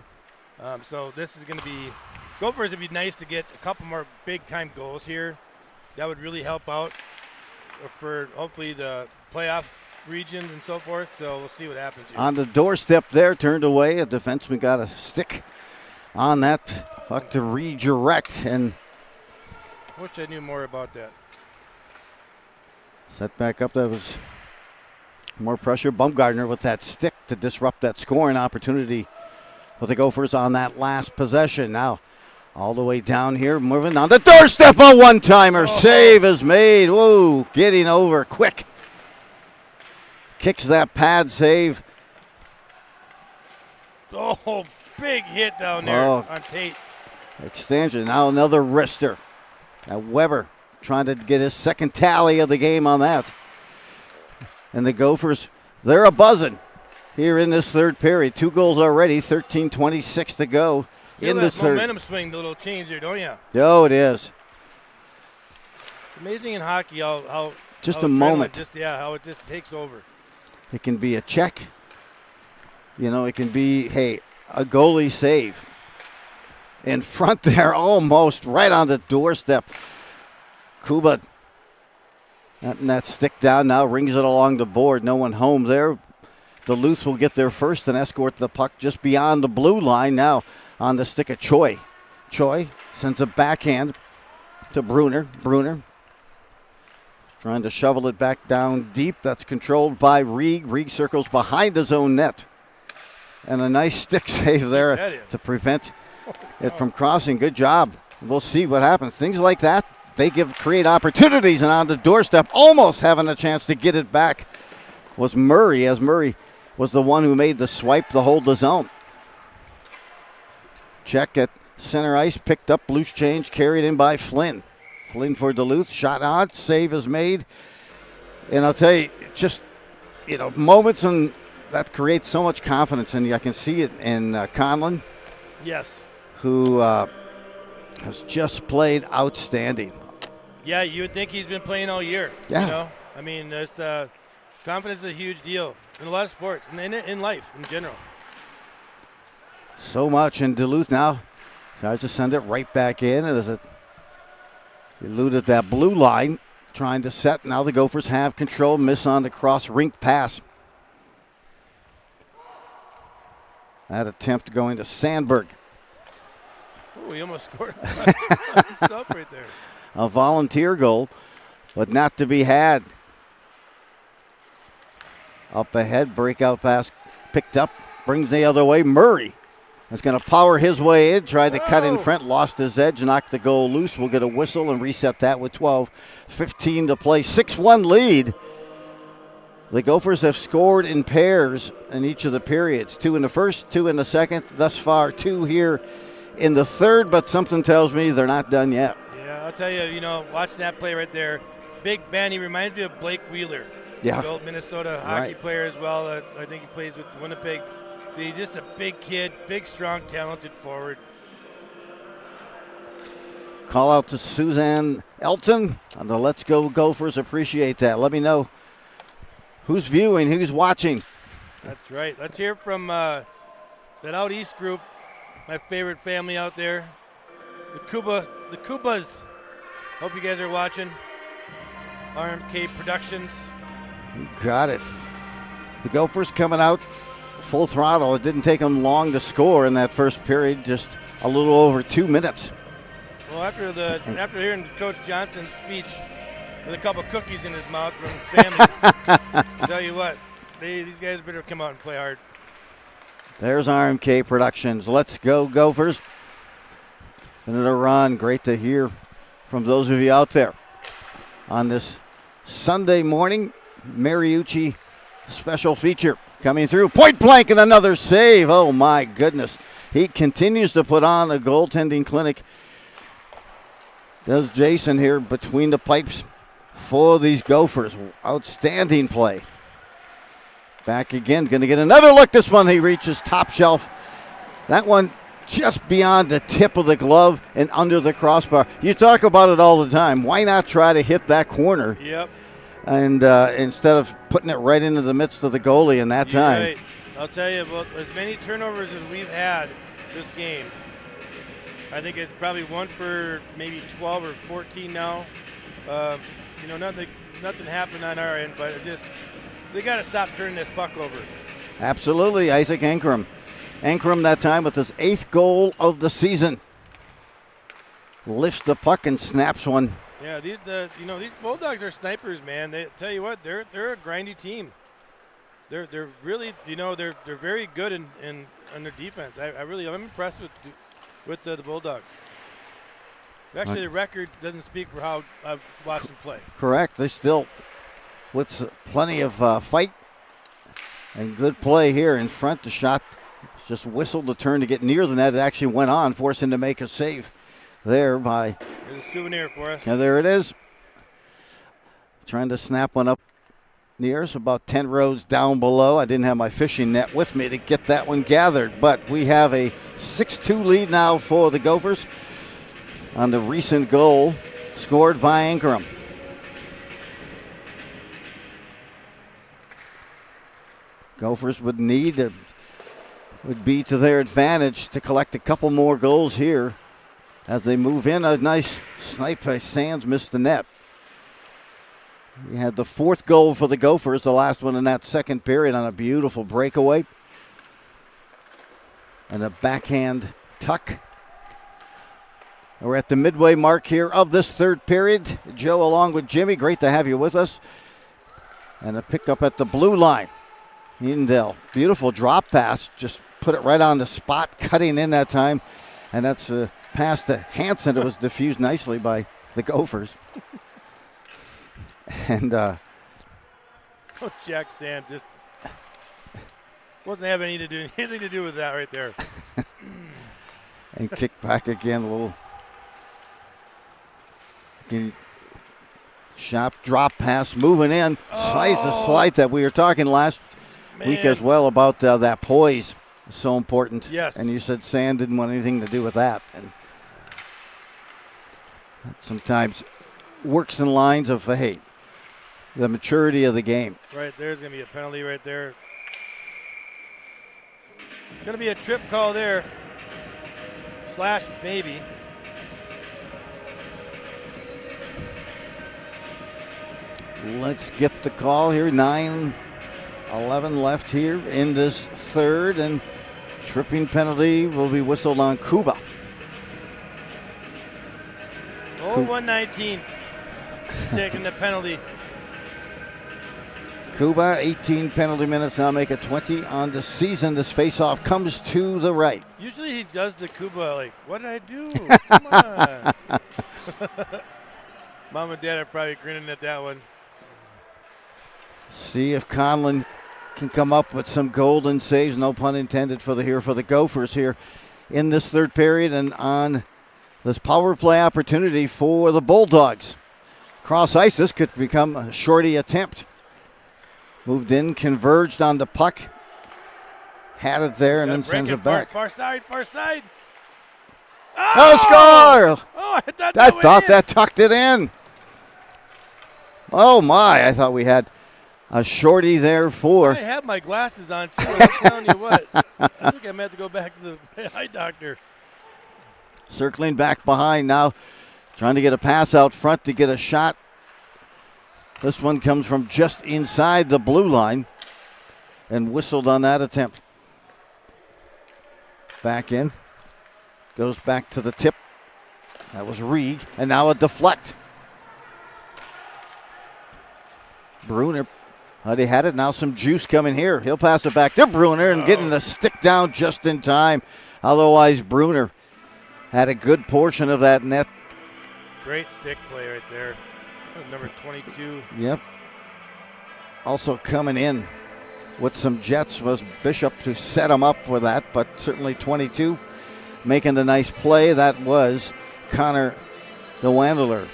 So this is going to be Gophers. It'd be nice to get a couple more big-time goals here. That would really help out for hopefully the playoff regions and so forth, so we'll see what happens here. On the doorstep there, turned away. A defenseman got a stick on that puck to redirect, and wish I knew more about that. Set back up. That was more pressure. Bumgardner with that stick to disrupt that scoring opportunity for the Gophers on that last possession. Now all the way down here, moving on the doorstep. A one-timer. Save is made. Whoa, getting over quick. Kicks that pad save. Oh, big hit down there on Tate. Extension. Now another wrister. Weber trying to get his second tally of the game on that. And the Gophers, they're a buzzing here in this third period. 2 goals already, 13:26 to go in this third. Momentum swing, the little change there, don't you? Oh, it is. Amazing in hockey how just how a moment. How it just takes over. It can be a check. You know, it can be, a goalie save. In front there, almost right on the doorstep. Kuba, that stick down now, rings it along the board. No one home there. Duluth will get there first and escort the puck just beyond the blue line. Now on the stick of Choi. Choi sends a backhand to Bruner. Bruner trying to shovel it back down deep. That's controlled by Rieg. Rieg circles behind his own net. And a nice stick save there to prevent it from crossing. Good job. We'll see what happens. Things like that, they create opportunities, and on the doorstep, almost having a chance to get it back, was Murray, as Murray was the one who made the swipe to hold the zone. Check at center ice, picked up, loose change, carried in by Flynn. Flynn for Duluth, shot on, save is made. And I'll tell you, just, moments and that creates so much confidence, and I can see it in Conlon. Yes. Who has just played outstanding. Yeah, you would think he's been playing all year. Yeah. You know? I mean, confidence is a huge deal in a lot of sports and in life in general. So much in Duluth now. Tries to send it right back in. And as it eluded that blue line, trying to set. Now the Gophers have control. Miss on the cross-rink pass. That attempt going to Sandberg. Oh, he almost scored. Stop right there. A volunteer goal, but not to be had. Up ahead, breakout pass picked up, brings the other way. Murray is going to power his way in, tried to cut in front, lost his edge, knocked the goal loose. We'll get a whistle and reset that with 12:15 to play. 6-1 lead. The Gophers have scored in pairs in each of the periods. 2 in the first, 2 in the second. Thus far, 2 here in the third, but something tells me they're not done yet. Yeah, I'll tell you, watching that play right there. Big man, he reminds me of Blake Wheeler. Yeah. The old Minnesota hockey player as well. I think he plays with Winnipeg. He's just a big kid, big, strong, talented forward. Call out to Suzanne Elton on the Let's Go Gophers. Appreciate that. Let me know who's viewing, who's watching. That's right. Let's hear from that out east group, my favorite family out there, the Kubas. Hope you guys are watching. RMK Productions. You got it. The Gophers coming out full throttle. It didn't take them long to score in that first period, just a little over 2 minutes. Well, after hearing Coach Johnson's speech with a couple cookies in his mouth from families, I'll tell you what, these guys better come out and play hard. There's RMK Productions. Let's go, Gophers. Another run. Great to hear from those of you out there on this Sunday morning. Mariucci special feature coming through. Point blank and another save. Oh, my goodness. He continues to put on a goaltending clinic. Does Jason here between the pipes for these Gophers. Outstanding play. Back again. Going to get another look. This one he reaches top shelf. That one just beyond the tip of the glove and under the crossbar. You talk about it all the time. Why not try to hit that corner? Yep. And instead of putting it right into the midst of the goalie in that time. Right. I'll tell you, about as many turnovers as we've had this game, I think it's probably one for maybe 12 or 14 now. Nothing happened on our end, but they got to stop turning this puck over. Absolutely, Isaac Ankrum. Ankrum that time with his 8th goal of the season. Lifts the puck and snaps one. Yeah, these Bulldogs are snipers, man. They tell you what, they're a grindy team. They're really, they're very good in their defense. I'm impressed with the Bulldogs. Actually, the record doesn't speak for how I've watched them play. Correct. They still, with plenty of fight and good play here in front. The shot just whistled the turn to get near the net. It actually went on, forcing to make a save there by. There's a souvenir for us. Yeah, there it is. Trying to snap one up near us, about 10 rows down below. I didn't have my fishing net with me to get that one gathered, but we have a 6-2 lead now for the Gophers on the recent goal scored by Ankrum. Gophers would be to their advantage to collect a couple more goals here as they move in. A nice snipe by Sands, missed the net. We had the 4th goal for the Gophers, the last one in that second period on a beautiful breakaway. And a backhand tuck. We're at the midway mark here of this third period. Joe along with Jimmy, great to have you with us. And a pickup at the blue line. Edendale, beautiful drop pass, just put it right on the spot, cutting in that time. And that's a pass to Hansen. It was diffused nicely by the Gophers. And Jack Sand just wasn't having anything to do with that right there. And kick back again, a little shop drop pass moving in. Slice the slight that we were talking last week as well about that poise. So important. Yes. And you said Sand didn't want anything to do with that. And That sometimes works in lines of, hey, the maturity of the game. Right there's going to be a penalty right there. Going to be a trip call there. Slash maybe. Let's get the call here. 9:11 left here in this third, and tripping penalty will be whistled on Kuba. Oh, 119 taking the penalty. Kuba, 18 penalty minutes, now make it 20 on the season. This faceoff comes to the right. Usually he does the Kuba like, what did I do? Come on. Mom and Dad are probably grinning at that one. See if Conlon can come up with some golden saves, no pun intended for the Gophers here in this third period and on this power play opportunity for the Bulldogs. Cross ice, this could become a shorty attempt. Moved in, converged on the puck. Had it there and then sends it back. Far side. Oh, score! Oh, I thought that tucked it in. Oh, my. I thought we had a shorty there for. I have my glasses on, too. I'm telling you what. I think I might have to go back to the eye doctor. Circling back behind now. Trying to get a pass out front to get a shot. This one comes from just inside the blue line and whistled on that attempt. Back in. Goes back to the tip. That was Rieg. And now a deflect. Bruner. He had it. Now some juice coming here. He'll pass it back to Bruner and getting the stick down just in time. Otherwise, Bruner had a good portion of that net. Great stick play right there. Number 22. Yep. Also coming in with some jets was Bishop to set him up for that, but certainly 22 making the nice play. That was Connor DeWandler.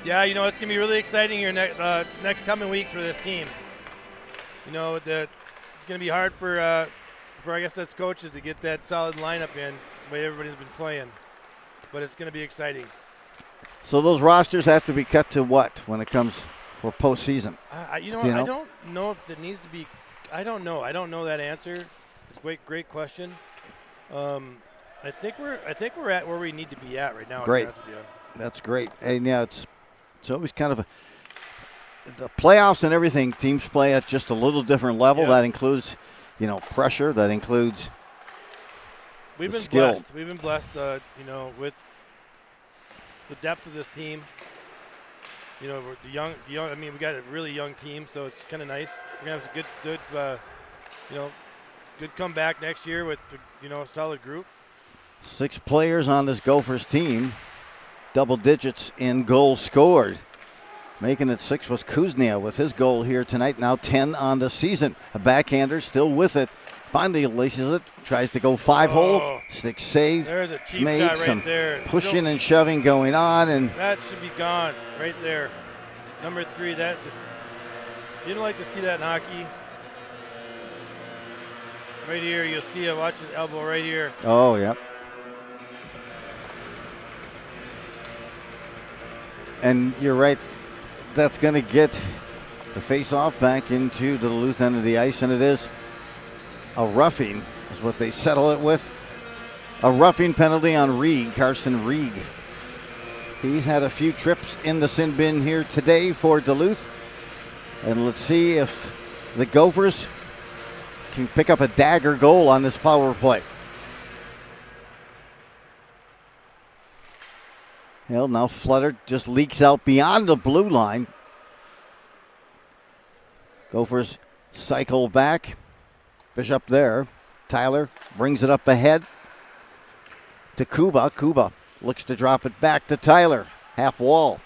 Yeah, it's going to be really exciting here next coming weeks for this team. It's going to be hard for I guess that's coaches to get that solid lineup in the way everybody's been playing. But it's going to be exciting. So those rosters have to be cut to what when it comes for postseason? I don't know if it needs to be. I don't know. I don't know that answer. It's a great question. I think we're at where we need to be at right now. Great. That's great. And yeah, it's always kind of the playoffs and everything. Teams play at just a little different level. Yeah. That includes, pressure. That includes. We've been skill. blessed. We've been blessed. With the depth of this team. We're the young. I mean, we got a really young team, so it's kind of nice. We're gonna have a good comeback next year with a solid group. 6 players on this Gophers team. Double digits in goals scored. Making it 6 was Kuznia with his goal here tonight. Now 10 on the season. A backhander still with it. Finally laces it. Tries to go 5-hole. Stick save. There's a cheap made shot some right there. pushing and shoving going on. And that should be gone right there. Number 3. You don't like to see that in hockey. Right here, you'll see it. Watch the elbow right here. Oh, yeah. And you're right. That's going to get the face-off back into the Duluth end of the ice, and it is a roughing is what they settle it with. A roughing penalty on Rieg, Carson Rieg. He's had a few trips in the sin bin here today for Duluth. And let's see if the Gophers can pick up a dagger goal on this power play. Well, now Flutter just leaks out beyond the blue line. Gophers cycle back. Bishop there. Tyler brings it up ahead to Kuba. Kuba looks to drop it back to Tyler. Half wall.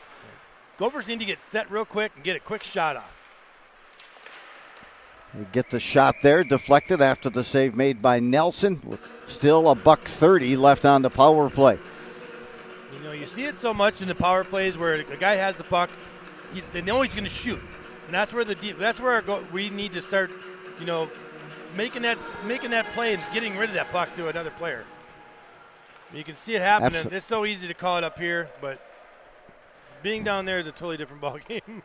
Gophers need to get set real quick and get a quick shot off. They get the shot there, deflected after the save made by Nelson. With still $1:30 left on the power play. You see it so much in the power plays where a guy has the puck, they know he's going to shoot, and that's where we need to start, making that play and getting rid of that puck to another player. You can see it happening. Absol- It's so easy to call it up here, but being down there is a totally different ballgame.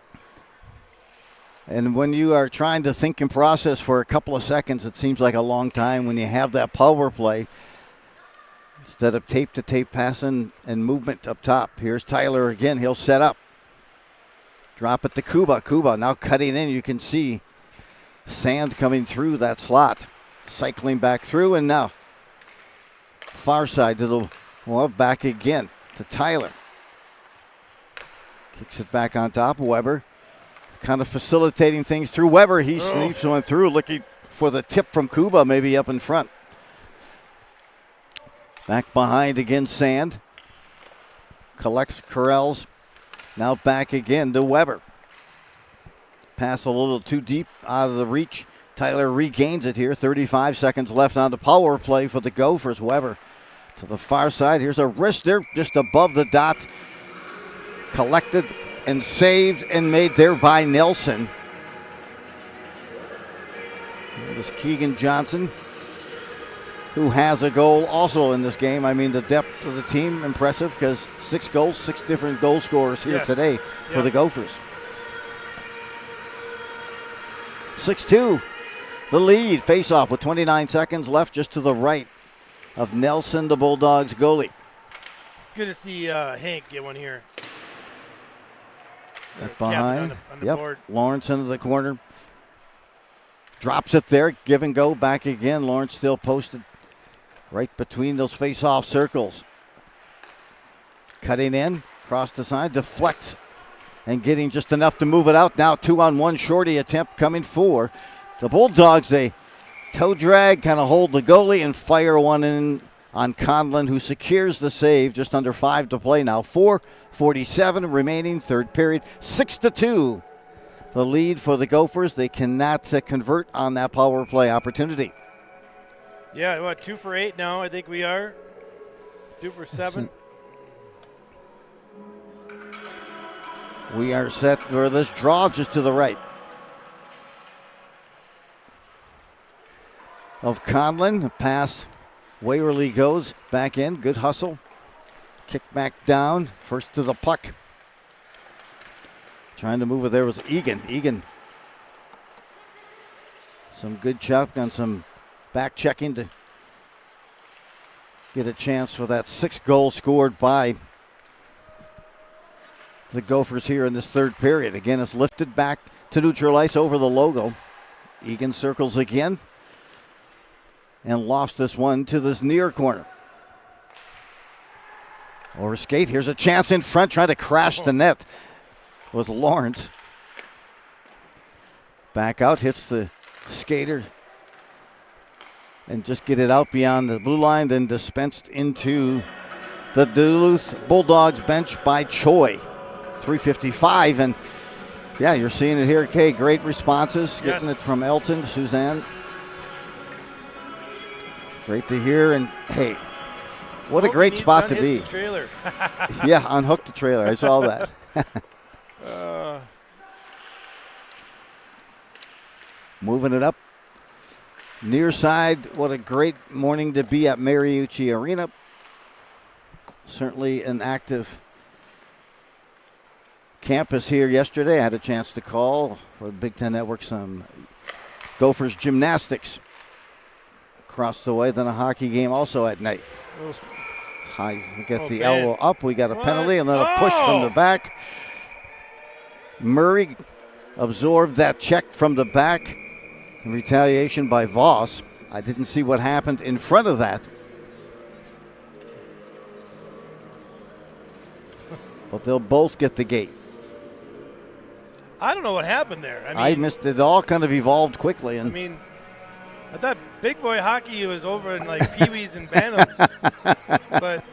And when you are trying to think and process for a couple of seconds, it seems like a long time when you have that power play. Instead of tape-to-tape passing and movement up top. Here's Tyler again. He'll set up. Drop it to Kuba. Kuba now cutting in. You can see Sand coming through that slot. Cycling back through, and now far side to the, well, back again to Tyler. Kicks it back on top. Weber kind of facilitating things through Weber. He sneaks one through, looking for the tip from Kuba, maybe up in front. Back behind again, Sand. Collects Corrals. Now back again to Weber. Pass a little too deep out of the reach. Tyler regains it here. 35 seconds left on the power play for the Gophers. Weber to the far side. Here's a wrister just above the dot. Collected and saved and made there by Nelson. Here's Keegan Johnson, who has a goal also in this game. I mean, the depth of the team, impressive, because 6 goals, 6 different goal scorers here today for the Gophers. 6-2, the lead. Face-off with 29 seconds left just to the right of Nelson, the Bulldogs goalie. Good to see Hank get one here. Back behind. On the board. Lawrence into the corner. Drops it there. Give and go. Back again. Lawrence still posted right between those face-off circles. Cutting in. Across the side. Deflects. And getting just enough to move it out. Now 2-on-1 shorty attempt coming for the Bulldogs. They toe drag, kind of hold the goalie and fire one in on Conlon, who secures the save. Just under 5 to play now. 4:47 remaining, third period. 6-2. The lead for the Gophers. They cannot convert on that power play opportunity. Yeah, what, 2 for 8 now, I think we are. 2 for 7. We are set for this draw just to the right of Conlon. Pass. Waverly goes back in. Good hustle. Kick back down. First to the puck. Trying to move it there was Egan. Egan. Some good chop on some back checking to get a chance for that 6th goal scored by the Gophers here in this third period. Again, it's lifted back to neutral ice over the logo. Egan circles again and lofts this one to this near corner. Over skate. Here's a chance in front, trying to crash the net. Was Lawrence. Back out, hits the skater and just get it out beyond the blue line, then dispensed into the Duluth Bulldogs bench by Choi. 3:55, and yeah, you're seeing it here. Okay, great responses. Getting it from Elton, Suzanne. Great to hear, and hey, what a great spot to be. Trailer. Yeah, unhook the trailer. I saw that. Moving it up. Near side, what a great morning to be at Mariucci Arena. Certainly an active campus here yesterday. I had a chance to call for the Big Ten Network some Gophers gymnastics across the way, then a hockey game also at night. We get the elbow up. We got a penalty and then a push from the back. Murray absorbed that check from the back in retaliation by Voss. I didn't see what happened in front of that. But they'll both get the gate. I don't know what happened there. I missed it. All kind of evolved quickly. And I mean, I thought big boy hockey was over in like peewees and bantams, but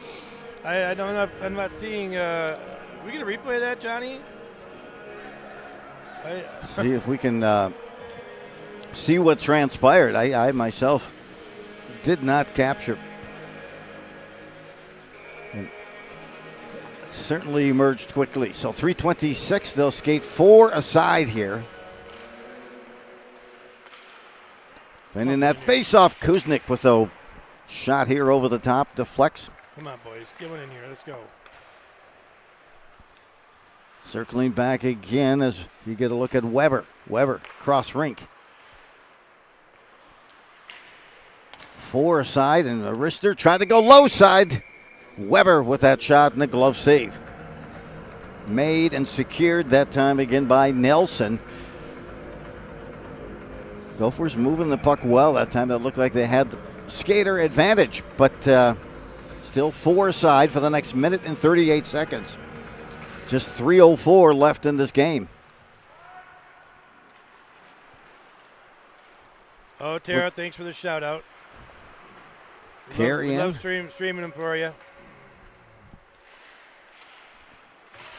I don't know. I'm not seeing. We gonna replay that, Johnny? See if we can see what transpired. I myself did not capture. And it certainly emerged quickly. So 3:26. They'll skate 4 aside here. And in that face-off, Kuznick with a shot here over the top, deflects. Come on, boys. Get one in here. Let's go. Circling back again as you get a look at Weber. Weber, cross rink. 4 side, and a wrister trying to go low side. Weber with that shot and the glove save. Made and secured that time again by Nelson. Gophers moving the puck well that time. That looked like they had the skater advantage, but still 4 aside for the next minute and 38 seconds. Just 3:04 left in this game. Oh, Tara, thanks for the shout out. Carry love streaming them for you.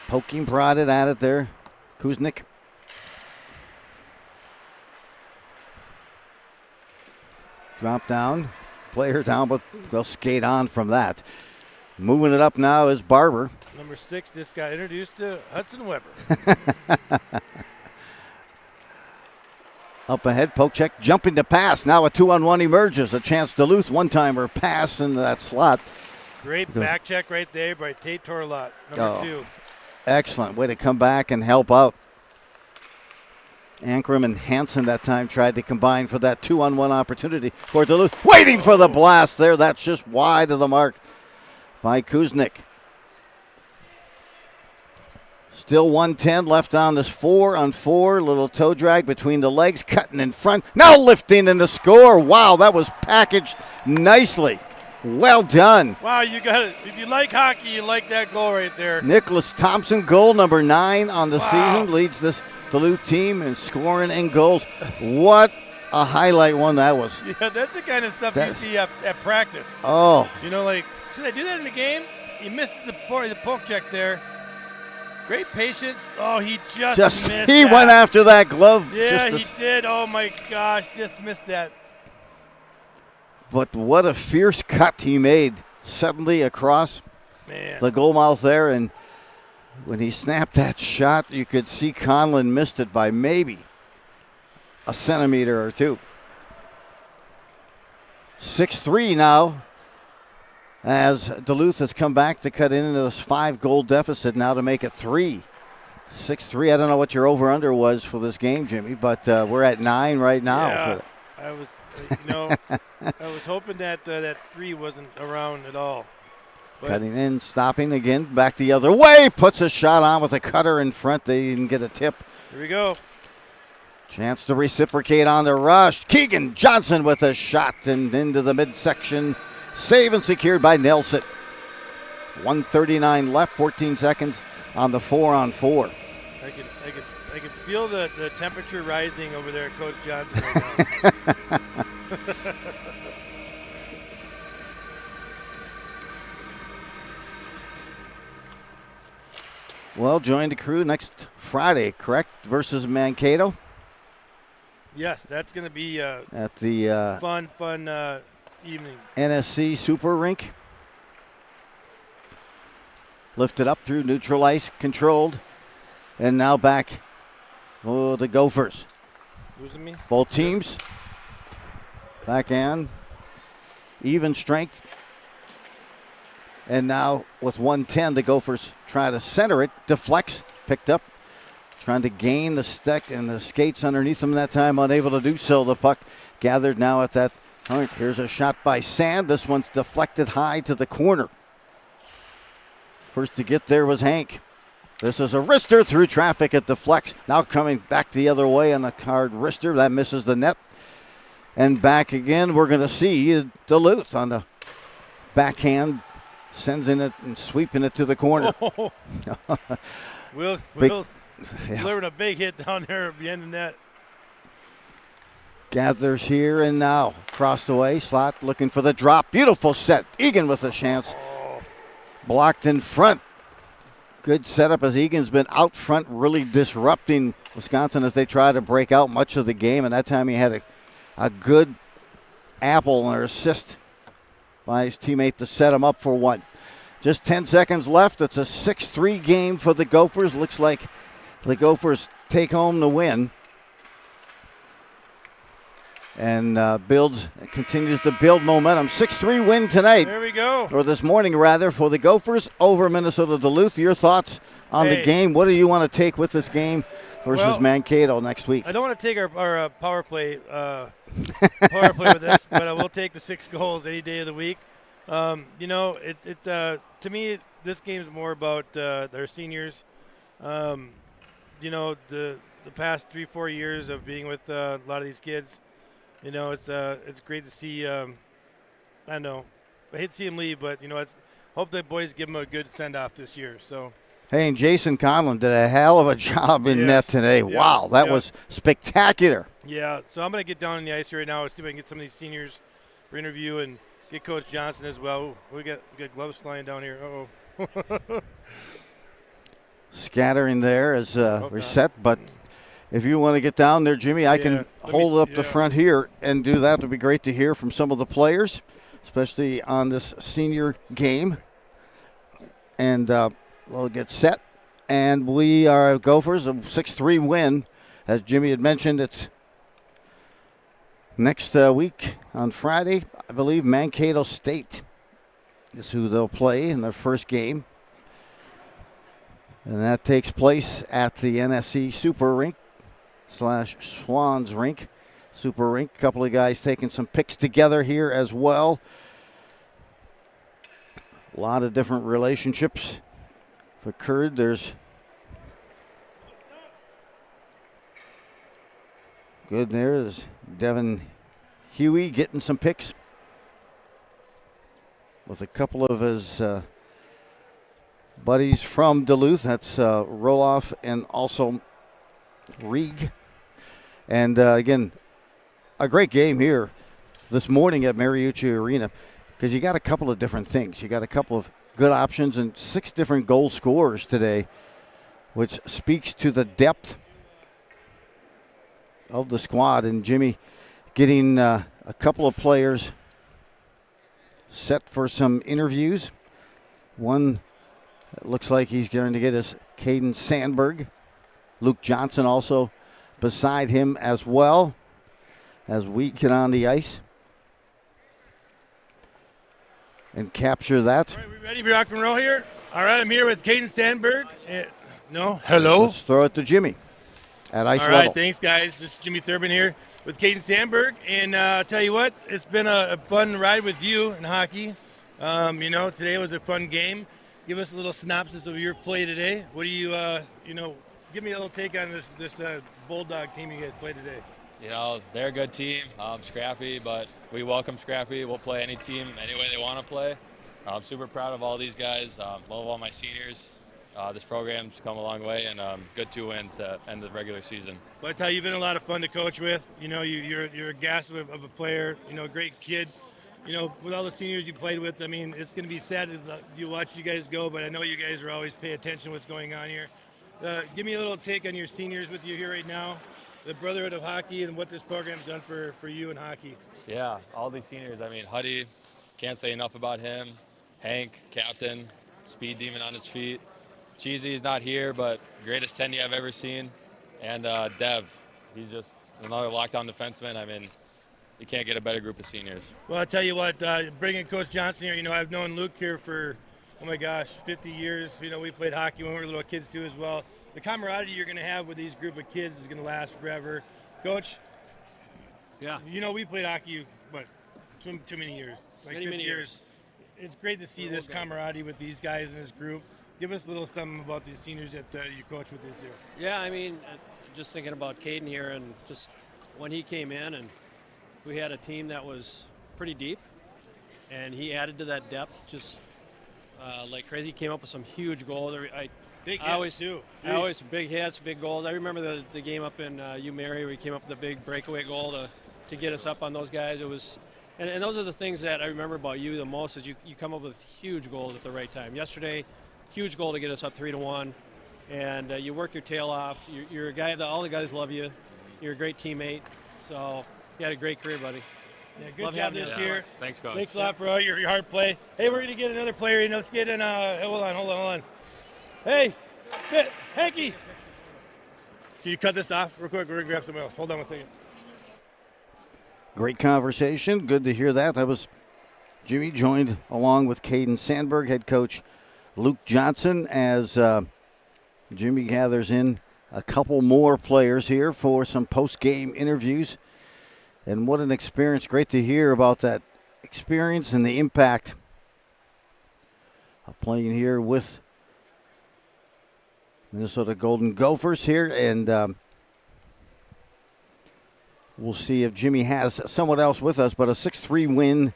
Poking, prodded at it there. Kuznick. Drop down. Player down, but they'll skate on from that. Moving it up now is Barber. Number 6 just got introduced to Hudson Weber. Up ahead, poke check, jumping to pass. Now a 2-on-1 emerges. A chance Duluth, one-timer pass into that slot. Great back check right there by Tate Torlot, number 2. Excellent way to come back and help out. Ankrum and Hansen that time tried to combine for that 2-on-1 opportunity for Duluth. Waiting for the blast there. That's just wide of the mark by Kuznick. Still 1:10 left on this 4-on-4. Little toe drag between the legs, cutting in front. Now lifting in the score. Wow, that was packaged nicely. Well done. Wow, you got it. If you like hockey, you like that goal right there. Nicholas Thompson, goal number 9 on the season, leads this Duluth team in scoring and goals. What a highlight one that was. Yeah, that's the kind of stuff you see at practice. Oh. You know, like, should I do that in the game? He missed the poke check there. Great patience. Oh, he just missed he that. went after that glove. Yeah, he did. Oh, my gosh, just missed that. But what a fierce cut he made suddenly across the goal mouth there. And when he snapped that shot, you could see Conlon missed it by maybe a centimeter or 2. 6-3 now, as Duluth has come back to cut into this 5-goal deficit now to make it 3. 6-3. I don't know what your over-under was for this game, Jimmy, but we're at 9 right now. Yeah, I was, I was hoping that that 3 wasn't around at all. But cutting in, stopping again, back the other way, puts a shot on with a cutter in front. They didn't get a tip. Here we go. Chance to reciprocate on the rush. Keegan Johnson with a shot and into the midsection. Save and secured by Nelson. 1:39 left, 14 seconds on the 4-on-4. I could feel the temperature rising over there at Coach Johnson right now. Well, join the crew next Friday, correct? Versus Mankato. Yes, that's going to be at the fun evening. NSC Super Rink. Lifted up through neutral ice, controlled. And now back, the Gophers. Losing me? Both teams. Backhand. Even strength. And now with 1:10, the Gophers try to center it. Deflects. Picked up. Trying to gain the stick and the skates underneath them that time. Unable to do so. The puck gathered now at that point. Here's a shot by Sand. This one's deflected high to the corner. First to get there was Hank. This is a wrister through traffic. It deflects. Now coming back the other way on the card wrister. That misses the net. And back again, we're going to see Duluth on the backhand. Sends in it and sweeping it to the corner. Oh. Will delivered a big hit down there at the end of the net. Gathers here and now. Crossed away. Slot looking for the drop. Beautiful set. Egan with a chance. Blocked in front. Good setup as Egan's been out front, really disrupting Wisconsin as they try to break out much of the game. And that time he had a good apple or assist by his teammate to set him up for one. Just 10 seconds left. It's a 6-3 game for the Gophers. Looks like the Gophers take home the win. and continues to build momentum. 6-3 win tonight, There we go. or this morning rather, for the Gophers over Minnesota Duluth. Your thoughts on the game? What do you want to take with this game versus Mankato next week? I don't want to take our power play with this, but I will take the 6 goals any day of the week. To me, this game is more about their seniors. The past 3-4 years of being with a lot of these kids, it's great to see. I don't know, I hate to see them leave, but hope the boys give them a good send off this year. So. Hey, and Jason Conlon did a hell of a job in net today. Yeah. Wow, that was spectacular. Yeah, so I'm going to get down on the ice right now and see if I can get some of these seniors for interview and get Coach Johnson as well. Ooh, we got gloves flying down here. Uh-oh. Scattering there as reset, but if you want to get down there, Jimmy, I can hold up the front here and do that. It would be great to hear from some of the players, especially on this senior game. And we'll get set. And we are Gophers, a 6-3 win. As Jimmy had mentioned, it's next week on Friday. I believe Mankato State is who they'll play in their first game. And that takes place at the NSC Super Rink / Swans Rink. Super Rink. A couple of guys taking some pics together here as well. A lot of different relationships have occurred. There's good. There's Devin Huey getting some pics with a couple of his buddies from Duluth. That's Roloff and also Rieg. And again, a great game here this morning at Mariucci Arena, because you got a couple of different things. You got a couple of good options and 6 different goal scorers today, which speaks to the depth of the squad. And Jimmy getting a couple of players set for some interviews. One, it looks like he's going to get us Caden Sandberg. Luke Johnson also beside him as well as we get on the ice and capture that. All right, we ready for rock and roll here? All right, I'm here with Caden Sandberg. Hello. Let's throw it to Jimmy at ice level. All right, thanks, guys. This is Jimmy Thurban here with Caden Sandberg. And I'll tell you what, it's been a fun ride with you in hockey. Today was a fun game. Give us a little synopsis of your play today. What do you, give me a little take on this Bulldog team you guys played today. They're a good team, scrappy, but we welcome scrappy. We'll play any team any way they want to play. I'm super proud of all these guys. Love all my seniors. This program's come a long way, and good 2 wins to end the regular season. But I tell you, you've been a lot of fun to coach with. You're a gas of a player. Great kid. With all the seniors you played with, I mean, it's going to be sad to you watch you guys go, but I know you guys are always pay attention to what's going on here. Give me a little take on your seniors with you here right now, the Brotherhood of Hockey, and what this program's done for you in hockey. Yeah, all these seniors. I mean, Huddy, can't say enough about him. Hank, captain, speed demon on his feet. Cheesy's not here, but greatest 10 I've ever seen. And Dev, he's just another lockdown defenseman. I mean, you can't get a better group of seniors. Well, I'll tell you what, bringing Coach Johnson here, I've known Luke here for, 50 years. We played hockey when we were little kids too as well. The camaraderie you're going to have with these group of kids is going to last forever. Coach? Yeah. We played hockey, too many years. Many years. It's great to see this camaraderie with these guys in this group. Give us a little something about these seniors that you coach with this year. Yeah, I mean, just thinking about Caden here, and just when he came in, and we had a team that was pretty deep, and he added to that depth just like crazy. He came up with some huge goals. Big hits, too. Always big hits, big goals. I remember the game up in UMD where he came up with a big breakaway goal to get us up on those guys. It was, and those are the things that I remember about you the most, is you come up with huge goals at the right time. Yesterday, huge goal to get us up 3-1, and you work your tail off. You're a guy that all the guys love you. You're a great teammate. So you had a great career, buddy. Yeah, good job this year. Thanks, Coach. Thanks a lot for all your hard play. Hey, we're going to get another player in. Let's get in. Hold on. Hey, Hanky. Can you cut this off real quick? We're going to grab someone else. Hold on one second. Great conversation. Good to hear that. That was Jimmy, joined along with Caden Sandberg, head coach Luke Johnson, as Jimmy gathers in a couple more players here for some post-game interviews. And what an experience. Great to hear about that experience and the impact of playing here with Minnesota Golden Gophers here. And we'll see if Jimmy has someone else with us, but a 6-3 win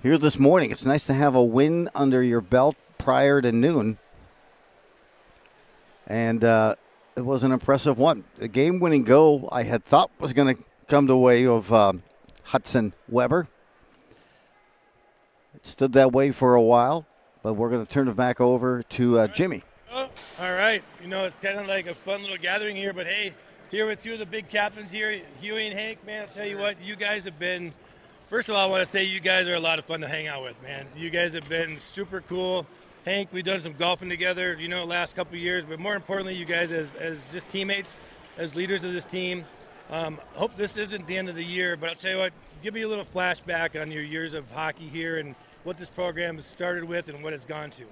here this morning. It's nice to have a win under your belt prior to noon. And it was an impressive one. The game-winning goal I had thought was going to come the way of Hudson Weber. It stood that way for a while, but we're going to turn it back over to Jimmy. Oh, all right. You know, it's kind of like a fun little gathering here, but hey, here with two of the big captains here, Huey and Hank, man, I'll tell you what, you guys have been, first of all, I want to say you guys are a lot of fun to hang out with, man. You guys have been super cool. Hank, we've done some golfing together, you know, last couple of years, but more importantly, you guys as just teammates, as leaders of this team. Hope this isn't the end of the year, but I'll tell you what, give me a little flashback on your years of hockey here and what this program has started with and what it's gone to.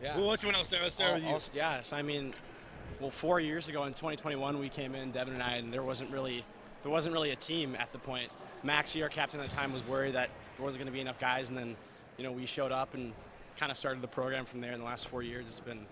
Yeah. Well, which one I'll start? Let's start with you. Yes, I mean, well, 4 years ago in 2021, we came in, Devin and I, and there wasn't really a team at the point. Maxie, our captain at the time, was worried that there wasn't going to be enough guys, and then, you know, we showed up and kind of started the program from there. In the last 4 years, it's been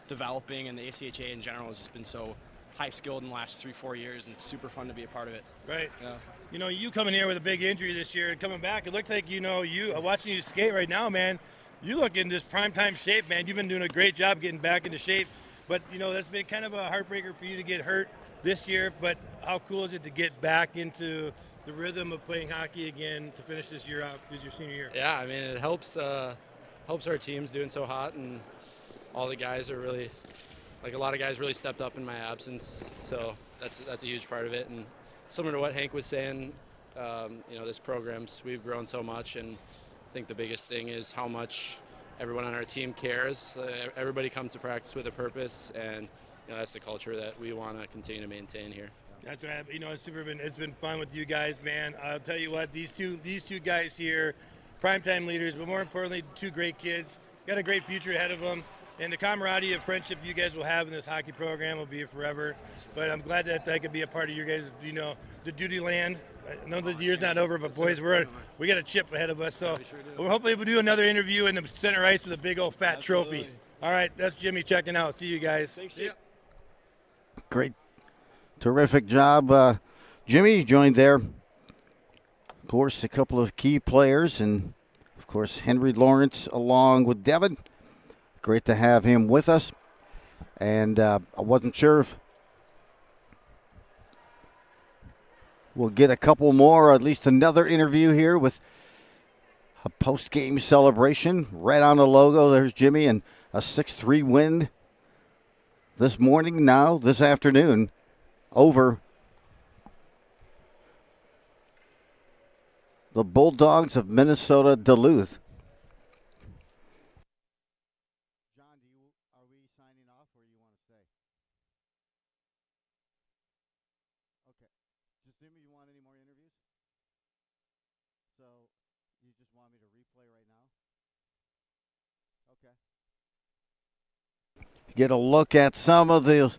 developing, and the ACHA in general has just been so high-skilled in the last 3-4 years, and it's super fun to be a part of it. Right. Yeah. You know, you coming here with a big injury this year and coming back, it looks like, you know, you watching you skate right now, man, you look in this prime-time shape, man. You've been doing a great job getting back into shape. But, you know, that's been kind of a heartbreaker for you to get hurt this year. But how cool is it to get back into the rhythm of playing hockey again to finish this year out as your senior year? Yeah, I mean, it helps our team's doing so hot, and all the guys are really, like, a lot of guys really stepped up in my absence. So that's a huge part of it. And similar to what Hank was saying, you know, this program's, we've grown so much, and I think the biggest thing is how much everyone on our team cares. Everybody comes to practice with a purpose, and you know, that's the culture that we want to continue to maintain here. That's right. You know, it's been fun with you guys, man. I'll tell you what, these two guys here, primetime leaders, but more importantly, two great kids, got a great future ahead of them. And the camaraderie of friendship you guys will have in this hockey program will be here forever. But I'm glad that I could be a part of your guys, you know, the duty land. I know the year's not over, but boys, we got a chip ahead of us. So we're hopefully able to do another interview in the center ice with a big old fat trophy. All right, that's Jimmy checking out. See you guys. Thanks, Jim. Great. Terrific job. Jimmy joined there. Of course, a couple of key players, and, of course, Henry Lawrence along with Devin. Great to have him with us. And I wasn't sure if we'll get a couple more, or at least another interview here with a post-game celebration. Right on the logo, there's Jimmy, and a 6-3 win this morning, now this afternoon, over the Bulldogs of Minnesota Duluth. Get a look at some of the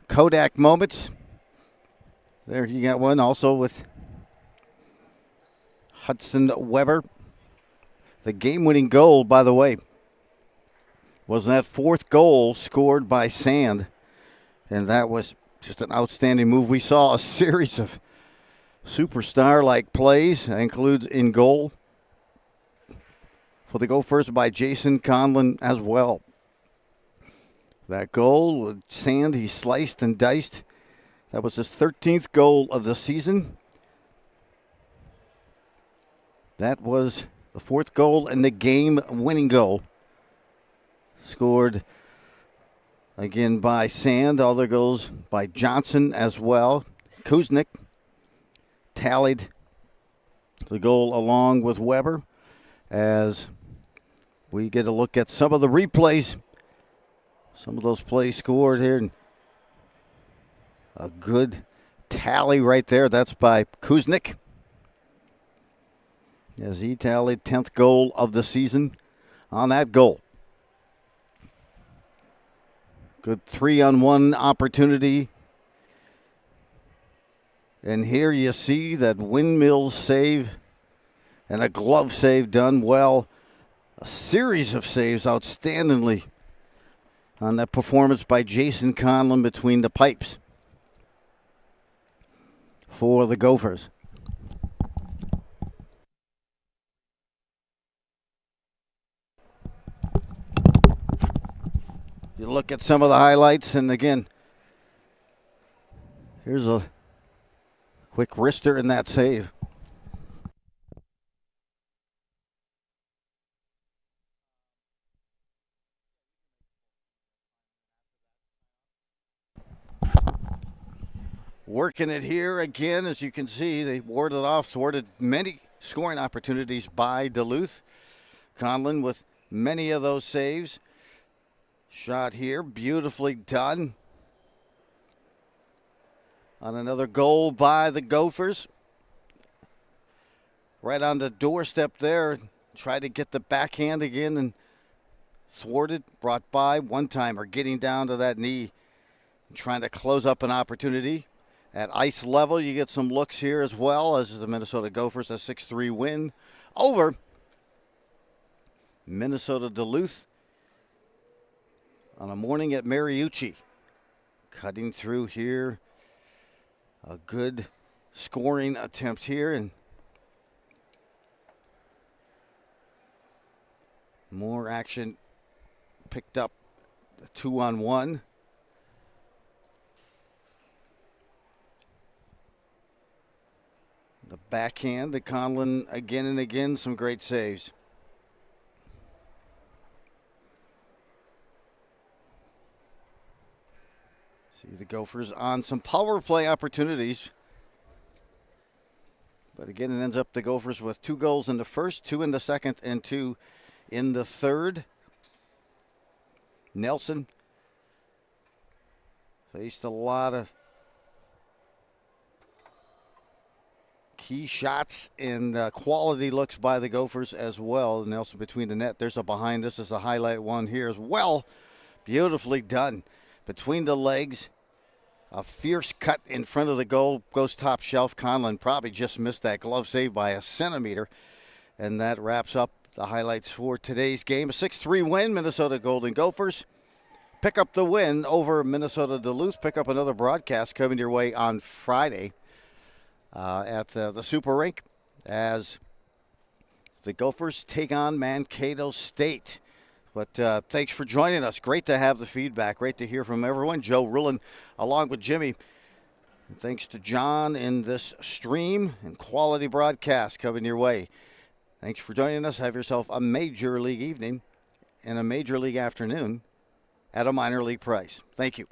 Kodak moments. There you got one also with Hudson Weber. The game-winning goal, by the way, was that fourth goal scored by Sand. And that was just an outstanding move. We saw a series of superstar-like plays. That includes in goal for the Gophers by Jason Conlon as well. That goal with Sand, he sliced and diced. That was his 13th goal of the season. That was the fourth goal and the game-winning goal. Scored again by Sand. Other goals by Johnson as well. Kuznick tallied the goal along with Weber as we get a look at some of the replays. Some of those plays scored here. A good tally right there. That's by Kuznick, as he tallied 10th goal of the season on that goal. Good 3-on-1 opportunity. And here you see that windmill save and a glove save done well. A series of saves outstandingly on that performance by Jason Conlon between the pipes for the Gophers. You look at some of the highlights, and again, here's a quick wrister in that save. Working it here again, as you can see, they warded off, thwarted many scoring opportunities by Duluth. Conlon with many of those saves. Shot here, beautifully done. On another goal by the Gophers. Right on the doorstep there. Tried to get the backhand again and thwarted, brought by. One-timer getting down to that knee. Trying to close up an opportunity. At ice level, you get some looks here as well, as the Minnesota Gophers a 6-3 win over Minnesota Duluth on a morning at Mariucci. Cutting through here. A good scoring attempt here, and more action picked up. The 2-on-1. The backhand to Conlon again and again, some great saves. See the Gophers on some power play opportunities. But again, it ends up the Gophers with 2 goals in the first, 2 in the second, and 2 in the third. Nelson faced a lot of key shots and quality looks by the Gophers as well. Nelson between the net. There's a behind. This is a highlight one here as well. Beautifully done. Between the legs. A fierce cut in front of the goal. Goes top shelf. Conlon probably just missed that glove save by a centimeter. And that wraps up the highlights for today's game. A 6-3 win. Minnesota Golden Gophers pick up the win over Minnesota Duluth. Pick up another broadcast coming your way on Friday. At the Super Rink as the Gophers take on Mankato State. But thanks for joining us. Great to have the feedback. Great to hear from everyone. Joe Rullan along with Jimmy. And thanks to John in this stream and quality broadcast coming your way. Thanks for joining us. Have yourself a major league evening and a major league afternoon at a minor league price. Thank you.